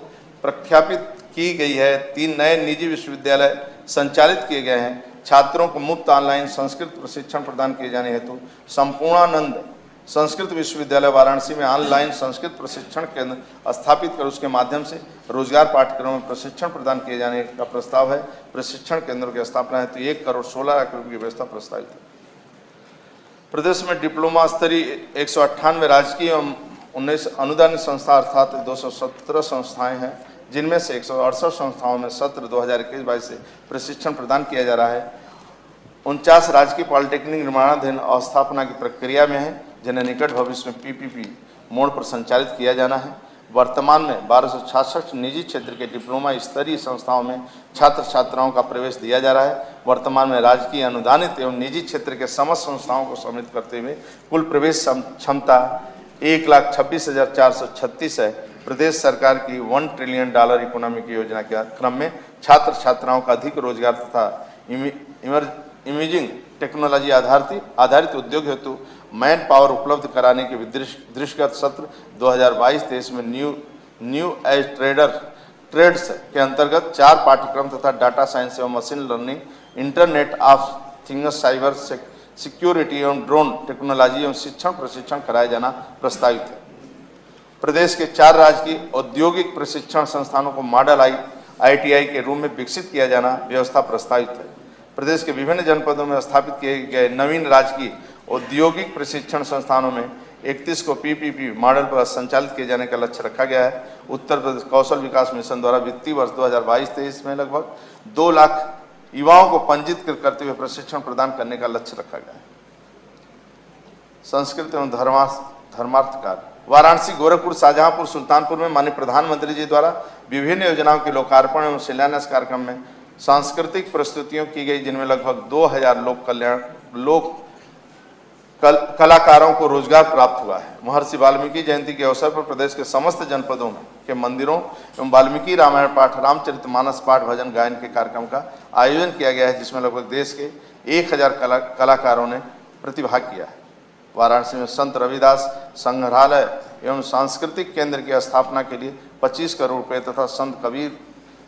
S2: प्रख्यापित की गई है। 3 नए निजी विश्वविद्यालय संचालित किए गए हैं। छात्रों को मुफ्त ऑनलाइन संस्कृत प्रशिक्षण प्रदान किए जाने हेतु संपूर्णानंद संस्कृत विश्वविद्यालय वाराणसी में ऑनलाइन संस्कृत प्रशिक्षण केंद्र स्थापित कर उसके माध्यम से रोजगार पाठ्यक्रमों में प्रशिक्षण प्रदान किए जाने का प्रस्ताव है। प्रशिक्षण केंद्रों की स्थापना हेतु 1 करोड़ 16 लाख रुपए की व्यवस्था प्रस्तावित है। प्रदेश में डिप्लोमा स्तरीय 198 राजकीय एवं 19 अनुदानित संस्था अर्थात 217 संस्थाएं हैं, जिनमें से 168 संस्थाओं में सत्र 2021-22 से प्रशिक्षण प्रदान किया जा रहा है। 49 राजकीय पॉलिटेक्निक निर्माणाधीन अवस्थापना की प्रक्रिया में है, जिन्हें निकट भविष्य में पीपीपी मोड पर संचालित किया जाना है। वर्तमान में 1266 निजी क्षेत्र के डिप्लोमा स्तरीय संस्थाओं में छात्र छात्राओं का प्रवेश दिया जा रहा है। वर्तमान में राजकीय अनुदानित एवं निजी क्षेत्र के समस्त संस्थाओं को सम्मिलित करते हुए कुल प्रवेश क्षमता 1,26,436 है। प्रदेश सरकार की $1 ट्रिलियन इकोनॉमी की योजना के क्रम में छात्र छात्राओं का अधिक रोजगार तथा इमेजिंग टेक्नोलॉजी आधारित उद्योग हेतु मैन पावर उपलब्ध कराने के दृष्टिगत सत्र 2022-23 में न्यू एज ट्रेड्स के अंतर्गत 4 पाठ्यक्रम तथा डाटा साइंस एवं machine learning, internet of things, cyber security एवं ड्रोन टेक्नोलॉजी एवं शिक्षण प्रशिक्षण कराया जाना प्रस्तावित है। प्रदेश के 4 राजकीय औद्योगिक प्रशिक्षण संस्थानों को मॉडल ITI के रूप में विकसित किया जाना व्यवस्था प्रस्तावित है। प्रदेश के विभिन्न जनपदों में स्थापित किए गए नवीन राजकीय औद्योगिक प्रशिक्षण संस्थानों में 31 को PPP मॉडल पर संचालित किए जाने का लक्ष्य रखा गया है। उत्तर प्रदेश कौशल विकास मिशन द्वारा वित्तीय वर्ष 2022-23 में लगभग 2 लाख युवाओं को पंजीकृत करते हुए प्रशिक्षण प्रदान करने का लक्ष्य रखा गया है। संस्कृत एवं धर्मार्थ कार्य वाराणसी, गोरखपुर, शाहजहांपुर, सुल्तानपुर में माननीय प्रधानमंत्री जी द्वारा विभिन्न योजनाओं के लोकार्पण एवं शिलान्यास कार्यक्रम में सांस्कृतिक प्रस्तुतियों की गई, जिनमें लगभग 2000 कलाकारों को रोजगार प्राप्त हुआ है। महर्षि वाल्मीकि जयंती के अवसर पर प्रदेश के समस्त जनपदों के मंदिरों एवं वाल्मीकि रामायण पाठ, रामचरितमानस पाठ, भजन गायन के कार्यक्रम का आयोजन किया गया है, जिसमें लगभग देश के 1000 कलाकारों ने प्रतिभाग किया है। वाराणसी में संत रविदास संग्रहालय एवं सांस्कृतिक केंद्र की स्थापना के लिए 25 करोड़ रुपये तथा संत कबीर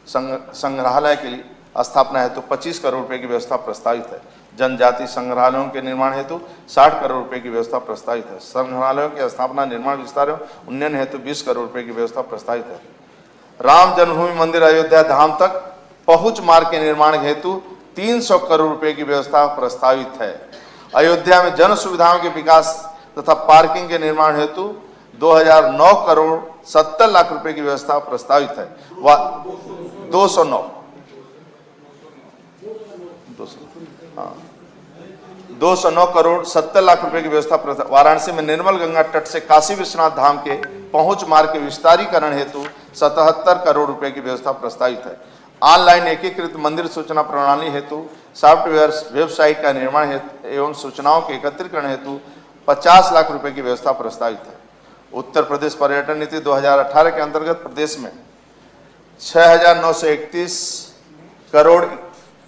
S2: संग्रहालय के लिए स्थापना हेतु 25 करोड़ रुपये की व्यवस्था प्रस्तावित है। जनजाति संग्रहालयों के निर्माण हेतु 60 करोड़ रुपये की व्यवस्था प्रस्तावित है। संग्रहालयों की स्थापना, निर्माण, विस्तार एवं उन्नयन हेतु 20 करोड़ रुपये की व्यवस्था प्रस्तावित है। राम जन्मभूमि मंदिर अयोध्या धाम तक पहुंच मार्ग के निर्माण हेतु 300 करोड़ रुपये की व्यवस्था प्रस्तावित है। अयोध्या में जन सुविधाओं के विकास तथा पार्किंग के निर्माण हेतु 2009 करोड़ 70 लाख रुपए की व्यवस्था प्रस्तावित है। 209 करोड़ 70 लाख रुपए की व्यवस्था। वाराणसी में निर्मल गंगा तट से काशी विश्वनाथ धाम के पहुंच मार्ग के विस्तारीकरण हेतु 77 करोड़ रुपए की व्यवस्था प्रस्तावित है। ऑनलाइन एकीकृत मंदिर सूचना प्रणाली हेतु सॉफ्टवेयर वेबसाइट का निर्माण हेतु एवं सूचनाओं के एकत्रीकरण हेतु 50 लाख रुपए की व्यवस्था प्रस्तावित है। उत्तर प्रदेश पर्यटन नीति 2018 के अंतर्गत प्रदेश में 6,931 करोड़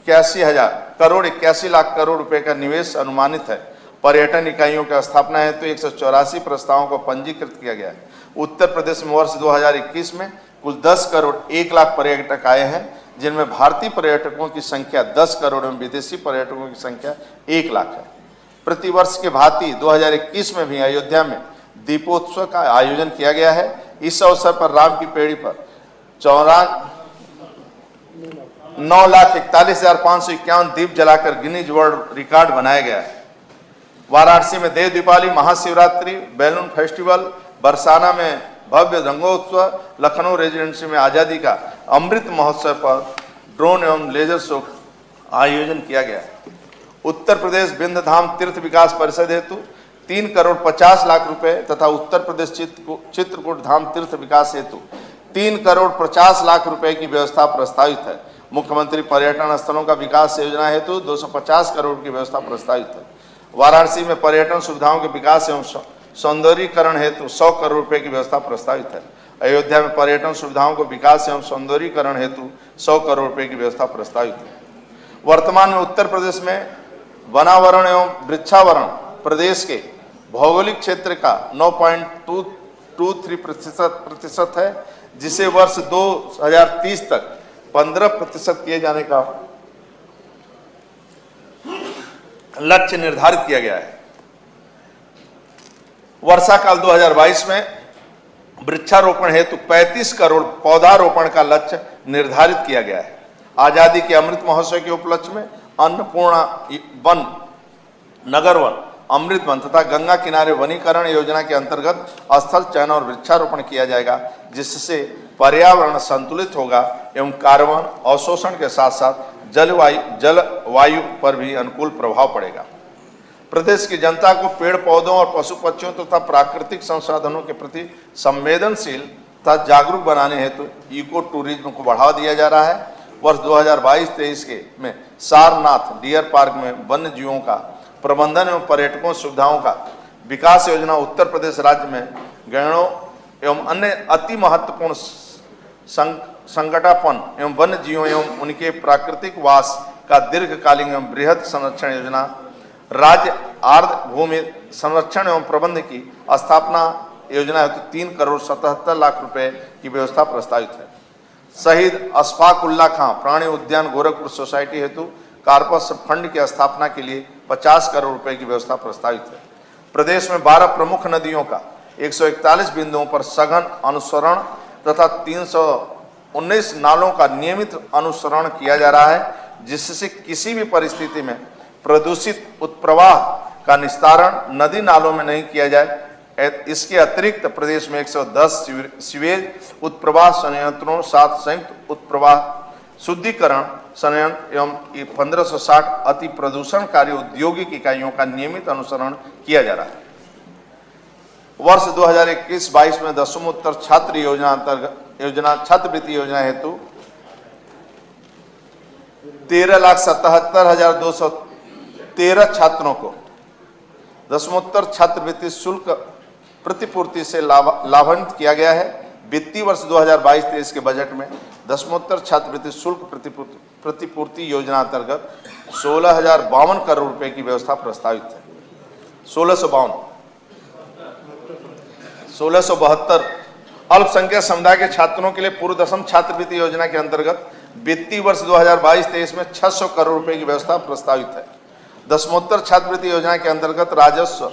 S2: 81 लाख करोड़ रुपए का निवेश अनुमानित है। पर्यटन इकाइयों की स्थापना हेतु 184 प्रस्तावों को पंजीकृत किया गया है। उत्तर प्रदेश में वर्ष 2021 में कुल 10 करोड़ 1 लाख पर्यटक आए हैं, जिनमें भारतीय पर्यटकों की संख्या 10 करोड़ एवं विदेशी पर्यटकों की संख्या 1 लाख है। प्रतिवर्ष के भांति 2021 में भी अयोध्या में दीपोत्सव का आयोजन किया गया है। इस अवसर पर राम की पेड़ी पर 9,41,551 दीप जलाकर गिनीज वर्ल्ड रिकॉर्ड बनाया गया है। वाराणसी में देव दीपावली, महाशिवरात्रि, बैलून फेस्टिवल, बरसाना में भव्य रंगोत्सव, लखनऊ रेजिडेंसी में आजादी का अमृत महोत्सव पर ड्रोन एवं लेजर शो आयोजन किया गया है। उत्तर प्रदेश विंध्य धाम तीर्थ विकास परिषद हेतु 3 करोड़ 50 लाख रुपए तथा उत्तर प्रदेश चित्रकूट धाम तीर्थ विकास हेतु 3 करोड़ 50 लाख रुपए की व्यवस्था प्रस्तावित है। मुख्यमंत्री पर्यटन स्थलों का विकास योजना हेतु 250 करोड़ की व्यवस्था प्रस्तावित है। वाराणसी में पर्यटन सुविधाओं के विकास एवं सौंदर्यीकरण हेतु 100 करोड़ रुपए की व्यवस्था प्रस्तावित है। अयोध्या में पर्यटन सुविधाओं को विकास एवं सौंदर्यीकरण हेतु 100 करोड़ रुपए की व्यवस्था प्रस्तावित है। वर्तमान में उत्तर प्रदेश में वनावरण एवं वृक्षावरण प्रदेश के भौगोलिक क्षेत्र का 9.23% है, जिसे वर्ष 2030 तक 15% किए जाने का लक्ष्य निर्धारित किया गया है। वर्षा काल 2022 में वृक्षारोपण हेतु 35 करोड़ पौधारोपण का लक्ष्य निर्धारित किया गया है। आजादी के अमृत महोत्सव के उपलक्ष्य में अन्नपूर्णा वन, नगर वन अमृत वन तथा गंगा किनारे वनीकरण योजना के अंतर्गत स्थल चयन और वृक्षारोपण किया जाएगा, जिससे पर्यावरण संतुलित होगा एवं कार्बन अवशोषण के साथ साथ जलवायु पर भी अनुकूल प्रभाव पड़ेगा। प्रदेश की जनता को पेड़ पौधों और पशु पक्षियों तथा प्राकृतिक संसाधनों के प्रति संवेदनशील तथा जागरूक बनाने हेतु इको टूरिज्म को बढ़ावा दिया जा रहा है। वर्ष 2022-23 में सारनाथ डियर पार्क में वन्य जीवों का प्रबंधन एवं पर्यटकों सुविधाओं का विकास योजना उत्तर प्रदेश राज्य में गैंडों एवं अन्य अति महत्वपूर्ण संकटापन्न एवं वन्य जीवों एवं उनके प्राकृतिक वास का दीर्घकालीन एवं बृहद संरक्षण योजना राज्य आर्द्र भूमि संरक्षण एवं प्रबंध की स्थापना योजना हेतु 3,77,00,000 रुपए की व्यवस्था प्रस्तावित है। शहीद अशफाक उल्लाह खां प्राणी उद्यान गोरखपुर सोसाइटी हेतु कार्पस फंड की स्थापना के लिए 50 करोड़ रुपए की व्यवस्था प्रस्तावित है। प्रदेश में 12 प्रमुख नदियों का 141 बिंदुओं पर सघन अनुसरण तथा 319 नालों का नियमित अनुसरण किया जा रहा है, जिससे किसी भी परिस्थिति में प्रदूषित उत्प्रवाह का निस्तारण नदी नालों में नहीं किया जाए। इसके अतिरिक्त प्रदेश में 110 सीवेज उत्प्रवाह संयंत्रों, 7 संयुक्त उत्प्रवाह शुद्धिकरण संयंत्र एवं 1560 अति प्रदूषणकारी औद्योगिक इकाइयों का नियमित अनुसरण किया जा रहा है। वर्ष 2021-22 में दसमोत्तर छात्र योजना छात्रवृत्ति योजना हेतु 13,77,213 छात्रों को दसमोत्तर छात्रवृत्ति शुल्क प्रतिपूर्ति से लाभान्वित किया गया है। वित्तीय वर्ष 2022-23 के बजट में दसमोत्तर छात्रवृत्ति शुल्क प्रतिपूर्ति योजना अंतर्गत 16,052 करोड़ रुपए की व्यवस्था प्रस्तावित है। 1672 अल्पसंख्यक समुदाय के छात्रों के लिए पूर्व दसम छात्रवृत्ति योजना के अंतर्गत वित्तीय वर्ष 2022-23 में 600 करोड़ रुपए की व्यवस्था प्रस्तावित है। दसमोत्तर छात्रवृत्ति योजना के अंतर्गत राजस्व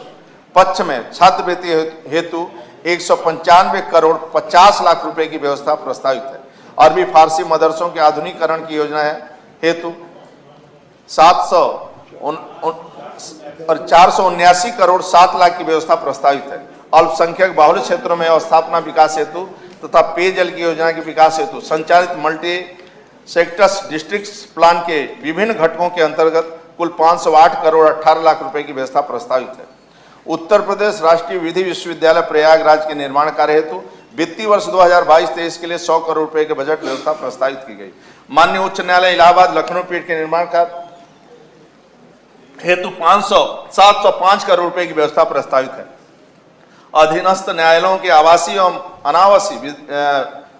S2: पक्ष में छात्रवृत्ति हेतु 195 करोड़ 50 लाख रुपए की व्यवस्था प्रस्तावित है। अरबी फारसी मदरसों के आधुनिकीकरण की योजना हेतु 479 करोड़ 7 लाख की व्यवस्था प्रस्तावित है। अल्पसंख्यक बाहुल क्षेत्रों में अवस्थापना विकास हेतु तथा पेयजल की योजना के विकास हेतु संचालित मल्टी सेक्टर्स डिस्ट्रिक्ट प्लान के विभिन्न घटकों के अंतर्गत कुल 508 करोड़ 18 लाख रुपए की व्यवस्था प्रस्तावित है। उत्तर प्रदेश राष्ट्रीय विधि विश्वविद्यालय प्रयागराज के निर्माण कार्य हेतु वित्तीय वर्ष 2022-23 के लिए 100 करोड़ रुपए के बजट व्यवस्था प्रस्तावित की गई। माननीय उच्च न्यायालय इलाहाबाद लखनऊ पीठ के निर्माण कार्य हेतु 705 करोड़ रुपए की व्यवस्था प्रस्तावित है। अधीनस्थ न्यायालयों के आवासीय एवं अनावासीय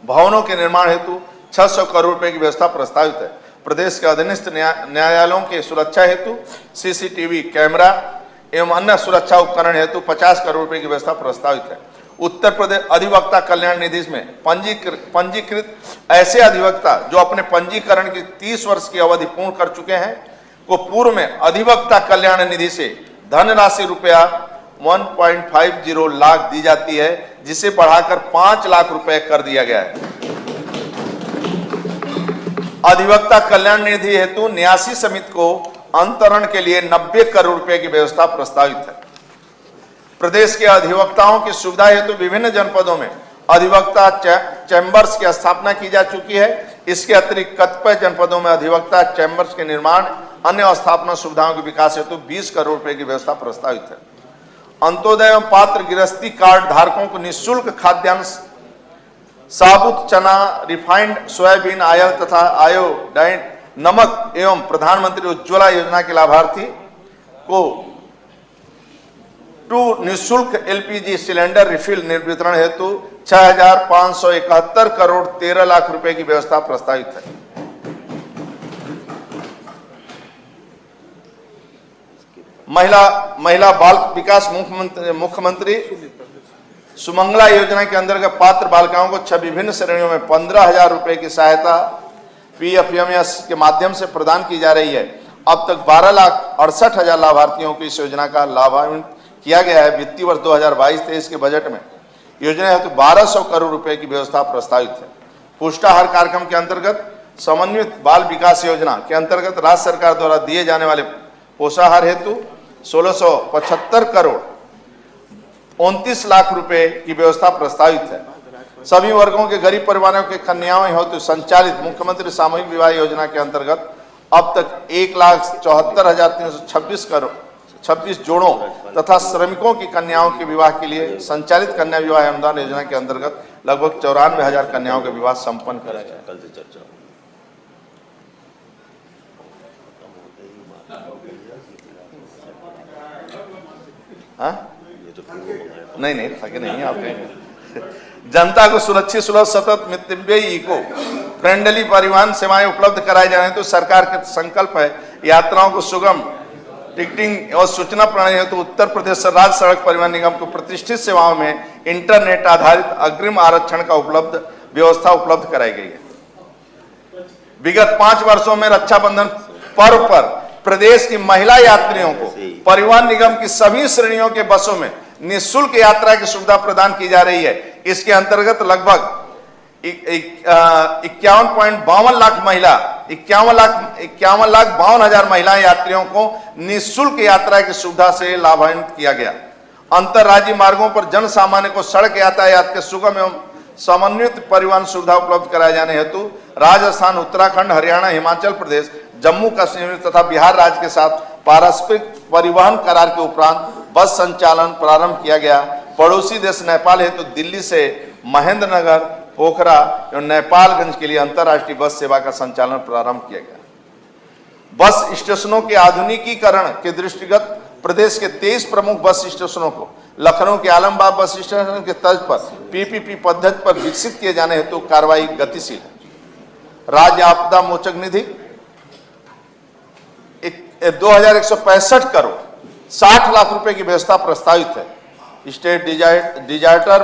S2: भवनों के निर्माण हेतु 600 करोड़ रुपए की व्यवस्था प्रस्तावित है। प्रदेश के अधीनस्थ न्यायालयों के सुरक्षा हेतु सीसीटीवी कैमरा एवं अन्य सुरक्षा उपकरण हेतु 50 करोड़ रुपए की व्यवस्था प्रस्तावित है। उत्तर प्रदेश अधिवक्ता कल्याण निधि में पंजीकृत ऐसे अधिवक्ता जो अपने पंजीकरण की 30 वर्ष की अवधि पूर्ण कर चुके हैं को पूर्व में अधिवक्ता कल्याण निधि से धनराशि रुपया 1.50 लाख दी जाती है, जिसे बढ़ाकर 5 लाख रुपए कर दिया गया है। अधिवक्ता कल्याण निधि हेतु न्यासी समिति को अंतरण के लिए 90 करोड़ रुपए की व्यवस्था प्रस्तावित है। प्रदेश के अधिवक्ताओं की सुविधा हेतु विभिन्न जनपदों में अधिवक्ता चैम्बर्स की स्थापना की जा चुकी है। इसके अतिरिक्त कतिपय जनपदों में अधिवक्ता चैम्बर्स के निर्माण, अन्य स्थापना सुविधाओं के विकास हेतु 20 करोड़ रुपए की व्यवस्था प्रस्तावित है। अंत्योदय एवं पात्र गृहस्थी कार्ड धारकों को निःशुल्क खाद्यान्न, साबुत चना, रिफाइंड सोयाबीन ऑयल तथा आयोडाइन नमक एवं प्रधानमंत्री उज्ज्वला योजना के लाभार्थी को 2 निःशुल्क एलपीजी सिलेंडर रिफिल वितरण हेतु 6,571 करोड़ 13 लाख रुपए की व्यवस्था प्रस्तावित है। महिला बाल विकास मुख्यमंत्री सुमंगला योजना के अंतर्गत पात्र बालिकाओं को विभिन्न श्रेणियों में 15,000 रुपए की सहायता पीएफएमएस के माध्यम से प्रदान की जा रही है। अब तक 12,68,000 लाभार्थियों को इस योजना का लाभान्वित किया गया है। वित्तीय वर्ष 2022-23 के बजट में योजना हेतु 1200 करोड़ रुपए की व्यवस्था प्रस्तावित है। पुष्टाहार कार्यक्रम के अंतर्गत समन्वित बाल विकास योजना के अंतर्गत राज्य सरकार द्वारा दिए जाने वाले पोषाहार हेतु 1675 करोड़ 29 लाख रुपए की व्यवस्था प्रस्तावित है। सभी वर्गों के गरीब परिवारों के कन्याओं हेतु संचालित मुख्यमंत्री सामूहिक विवाह योजना के अंतर्गत अब तक 1,74,326 जोड़ों तथा श्रमिकों की कन्याओं के विवाह के लिए संचालित कन्या विवाह अनुदान योजना के अंतर्गत लगभग 94,000 कन्याओं के विवाह संपन्न कराया जाए।
S1: कल से चर्चा
S2: हाँ? नहीं थके नहीं आप जनता को सुरक्षित सुलभ सतत मितव्ययी इको फ्रेंडली परिवहन सेवाएं उपलब्ध कराए जाने तो सरकार का संकल्प है। यात्राओं को सुगम टिकटिंग और सूचना प्रणाली हेतु उत्तर प्रदेश राज्य सड़क परिवहन निगम को प्रतिष्ठित सेवाओं में इंटरनेट आधारित अग्रिम आरक्षण का व्यवस्था उपलब्ध कराई गई है। विगत 5 वर्षों में रक्षाबंधन पर्व पर प्रदेश की महिला यात्रियों को परिवहन निगम की सभी श्रेणियों के बसों में निःशुल्क यात्रा की सुविधा प्रदान की जा रही है। इसके अंतर्गत लगभग 51.52 लाख महिला 51,52,000 महिला यात्रियों को निःशुल्क यात्रा की सुविधा से लाभान्वित किया गया। अंतरराज्यीय मार्गों पर जन सामान्य को सड़क यातायात के सुगम एवं समन्वित परिवहन सुविधा उपलब्ध कराए जाने हेतु राजस्थान, उत्तराखंड, हरियाणा, हिमाचल प्रदेश, जम्मू कश्मीर तथा बिहार राज्य के साथ पारस्परिक परिवहन करार के उपरांत बस संचालन प्रारंभ किया गया। पड़ोसी देश नेपाल हेतु दिल्ली से महेंद्र नगर, पोखरा एवं नेपालगंज के लिए अंतर्राष्ट्रीय बस सेवा का संचालन प्रारंभ किया गया। बस स्टेशनों के आधुनिकीकरण के दृष्टिगत प्रदेश के 23 प्रमुख बस स्टेशनों को लखनऊ के आलमबाग बस स्टेशन के तर्ज पर पीपीपी पद्धति पर विकसित किए जाने हेतु कार्रवाई गतिशील है। राज्य आपदा मोचक निधि 2,165 करोड़ 60 लाख रुपए की व्यवस्था प्रस्तावित है। स्टेट डिजास्टर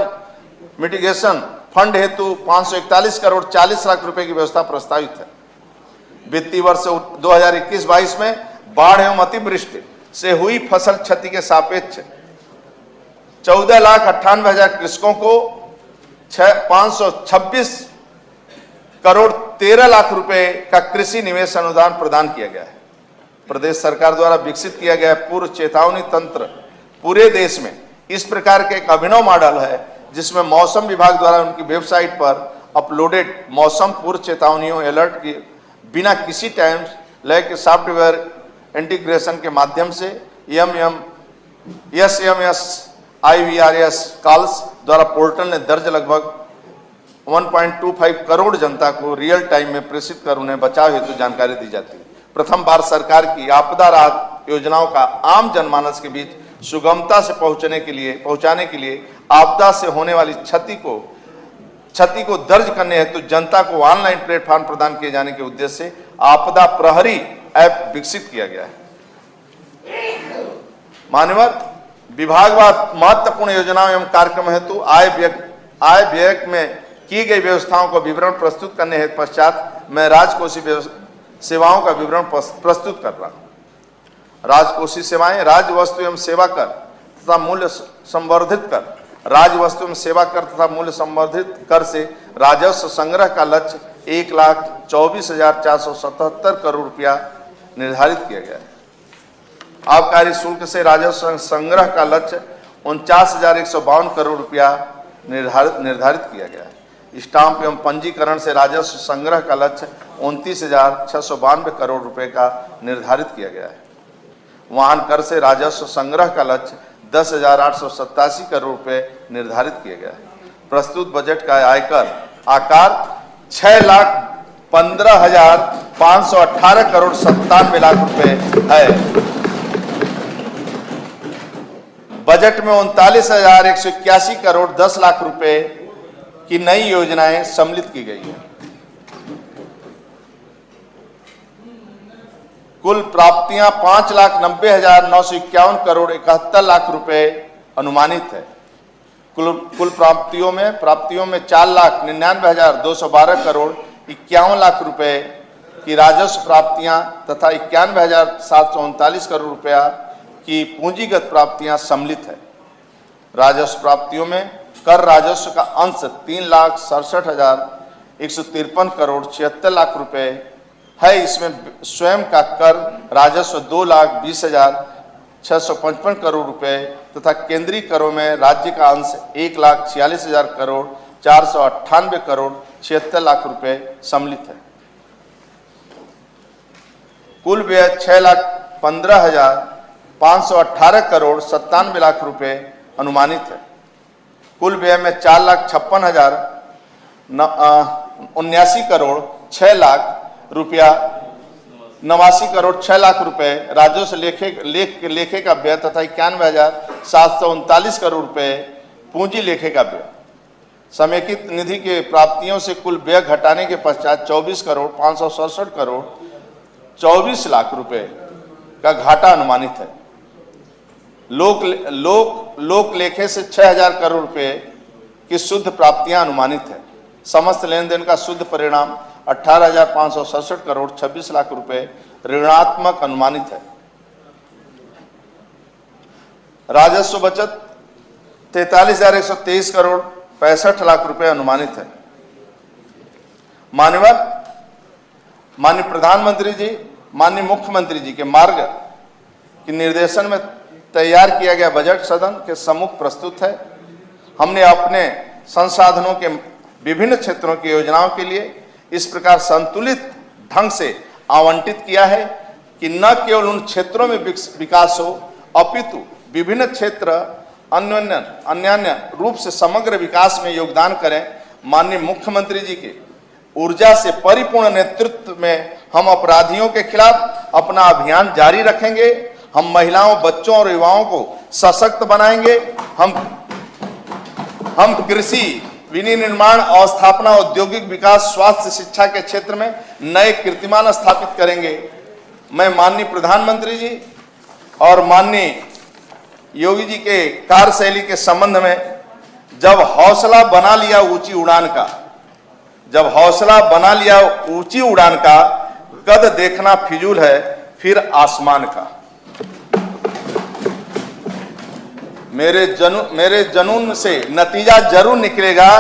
S2: मिटिगेशन फंड हेतु 541 करोड़ 40 लाख रुपए की व्यवस्था प्रस्तावित है। वित्तीय वर्ष 2021-22 में बाढ़ एवं अतिवृष्टि से हुई फसल क्षति के सापेक्ष 14,98,000 कृषकों को 526 करोड़ 13 लाख रुपए का कृषि निवेश अनुदान प्रदान किया गया है। प्रदेश सरकार द्वारा विकसित किया गया पूर्व चेतावनी तंत्र पूरे देश में इस प्रकार के एक अभिनव मॉडल है, जिसमें मौसम विभाग द्वारा उनकी वेबसाइट पर अपलोडेड मौसम पूर्व चेतावनियों अलर्ट के बिना किसी टाइम लय के सॉफ्टवेयर इंटीग्रेशन के माध्यम से SMS IVRS कॉल्स द्वारा पोर्टल ने दर्ज लगभग 1.25 करोड़ जनता को रियल टाइम में प्रेषित कर उन्हें बचाव हेतु जानकारी दी जाती है। प्रथम बार सरकार की आपदा राहत योजनाओं का आम जनमानस के बीच सुगमता से पहुंचाने के लिए आपदा से होने वाली क्षति को दर्ज करने हेतु जनता को ऑनलाइन प्लेटफॉर्म प्रदान किए जाने के उद्देश्य से आपदा प्रहरी ऐप विकसित किया गया है। मान्यवर विभागवार महत्वपूर्ण योजनाओं एवं कार्यक्रम हेतु आय व्यय में की गई व्यवस्थाओं को विवरण प्रस्तुत करने हेतु पश्चात मैं राजकोषीय सेवाओं का विवरण प्रस्तुत कर रहा हूं। राजकोषीय सेवाएं राज्य वस्तु एवं सेवा कर तथा मूल्य संवर्धित कर राज्य वस्तु एवं सेवा कर तथा मूल्य संवर्धित कर से राजस्व संग्रह का लक्ष्य 1,24,477 करोड़ रुपया निर्धारित किया गया है। आबकारी शुल्क से राजस्व संग्रह का लक्ष्य 49,152 करोड़ रुपया निर्धारित किया गया है। स्टाम्प एवं पंजीकरण से राजस्व संग्रह का लक्ष्य 29,692 करोड़ रुपए का निर्धारित किया गया है। वाहन कर से राजस्व संग्रह का लक्ष्य 10,887 करोड़ रुपए निर्धारित किया गया है। प्रस्तुत बजट का आयकर आकार 6,15,518 करोड़ 97 लाख रुपए है। बजट में 39,181 करोड़ 10 लाख रुपए की नई योजनाएं सम्मिलित की गई हैं। कुल प्राप्तियां 5,90,951 करोड़ 71 लाख रुपए अनुमानित है। कुल प्राप्तियों में 4,99,212 करोड़ 51 लाख रुपए की राजस्व प्राप्तियां तथा 91,739 करोड़ रुपया की पूंजीगत प्राप्तियां सम्मिलित है। राजस्व प्राप्तियों में कर राजस्व का अंश 3,67,153 करोड़ 76 लाख रुपए है। इसमें स्वयं का कर राजस्व 2,20,000 655 करोड़ रुपए तथा केंद्रीय करों में राज्य का अंश 1,46,000 करोड़ 498 करोड़ 76 लाख रुपए सम्मिलित है। कुल व्यय 6,15,518 करोड़ 97 लाख रुपए अनुमानित है। कुल व्यय में 4,56,079 करोड़ 6 लाख रुपया 89 करोड़ 6 लाख रुपए राजस्व लेखे का व्यय तथा 91,739 करोड़ रुपए पूंजी लेखे का व्यय। समेकित निधि के प्राप्तियों से कुल व्यय घटाने के पश्चात 24 करोड़ 567 करोड़ 24 लाख रुपए का घाटा अनुमानित है। लोक लेखे से 6,000 करोड़ रुपए की शुद्ध प्राप्तियां अनुमानित है। समस्त लेन देन का शुद्ध परिणाम 18,567 करोड़ 26 लाख रुपए ऋणात्मक अनुमानित है। राजस्व बचत 43,123 करोड़ 65 लाख रुपए अनुमानित है। माननीय प्रधानमंत्री जी, माननीय मुख्यमंत्री जी के मार्ग के निर्देशन में तैयार किया गया बजट सदन के सम्मुख प्रस्तुत है। हमने अपने संसाधनों के विभिन्न क्षेत्रों की योजनाओं के लिए इस प्रकार संतुलित ढंग से आवंटित किया है कि न केवल उन क्षेत्रों में विकास हो, अपितु विभिन्न क्षेत्र अन्य रूप से समग्र विकास में योगदान करें। माननीय मुख्यमंत्री जी के ऊर्जा से परिपूर्ण नेतृत्व में हम अपराधियों के खिलाफ अपना अभियान जारी रखेंगे। हम महिलाओं, बच्चों और युवाओं को सशक्त बनाएंगे। हम कृषि, विनिर्माण, अवस्थापना, औद्योगिक विकास, स्वास्थ्य, शिक्षा के क्षेत्र में नए कीर्तिमान स्थापित करेंगे। मैं माननीय प्रधानमंत्री जी और माननीय योगी जी के कार्यशैली के संबंध में जब हौसला बना लिया ऊंची उड़ान का, कद देखना फिजूल है फिर आसमान का। मेरे जुनून से नतीजा जरूर निकलेगा,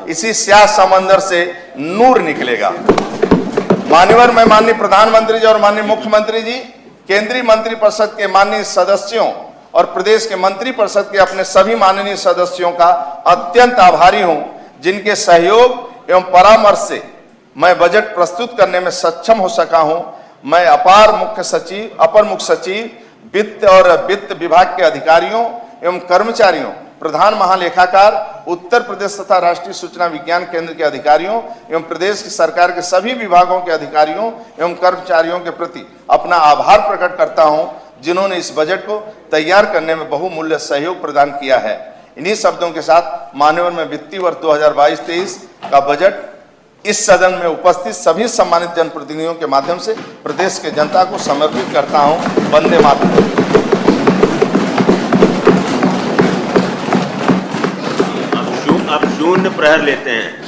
S2: इसी स्याह समंदर से नूर निकलेगा। मैं माननीय प्रधानमंत्री जी और माननीय मुख्यमंत्री जी, केंद्रीय मंत्रिपरिषद के माननीय सदस्यों और प्रदेश के मंत्रिपरिषद के अपने सभी माननीय सदस्यों का अत्यंत आभारी हूं, जिनके सहयोग एवं परामर्श से मैं बजट प्रस्तुत करने में सक्षम हो सका हूं। मैं अपर मुख्य सचिव, वित्त और वित्त विभाग के अधिकारियों एवं कर्मचारियों, प्रधान महालेखाकार, उत्तर प्रदेश तथा राष्ट्रीय सूचना विज्ञान केंद्र के अधिकारियों एवं प्रदेश की सरकार के सभी विभागों के अधिकारियों एवं कर्मचारियों के प्रति अपना आभार प्रकट करता हूं, जिन्होंने इस बजट को तैयार करने में बहुमूल्य सहयोग प्रदान किया है। इन्हीं शब्दों के साथ मान्यवर में वित्तीय वर्ष 2022-23 का बजट इस सदन में उपस्थित सभी सम्मानित जनप्रतिनिधियों के माध्यम से प्रदेश के जनता को समर्पित करता हूं। वंदे मातरम।
S1: अब शून्य प्रहर लेते हैं।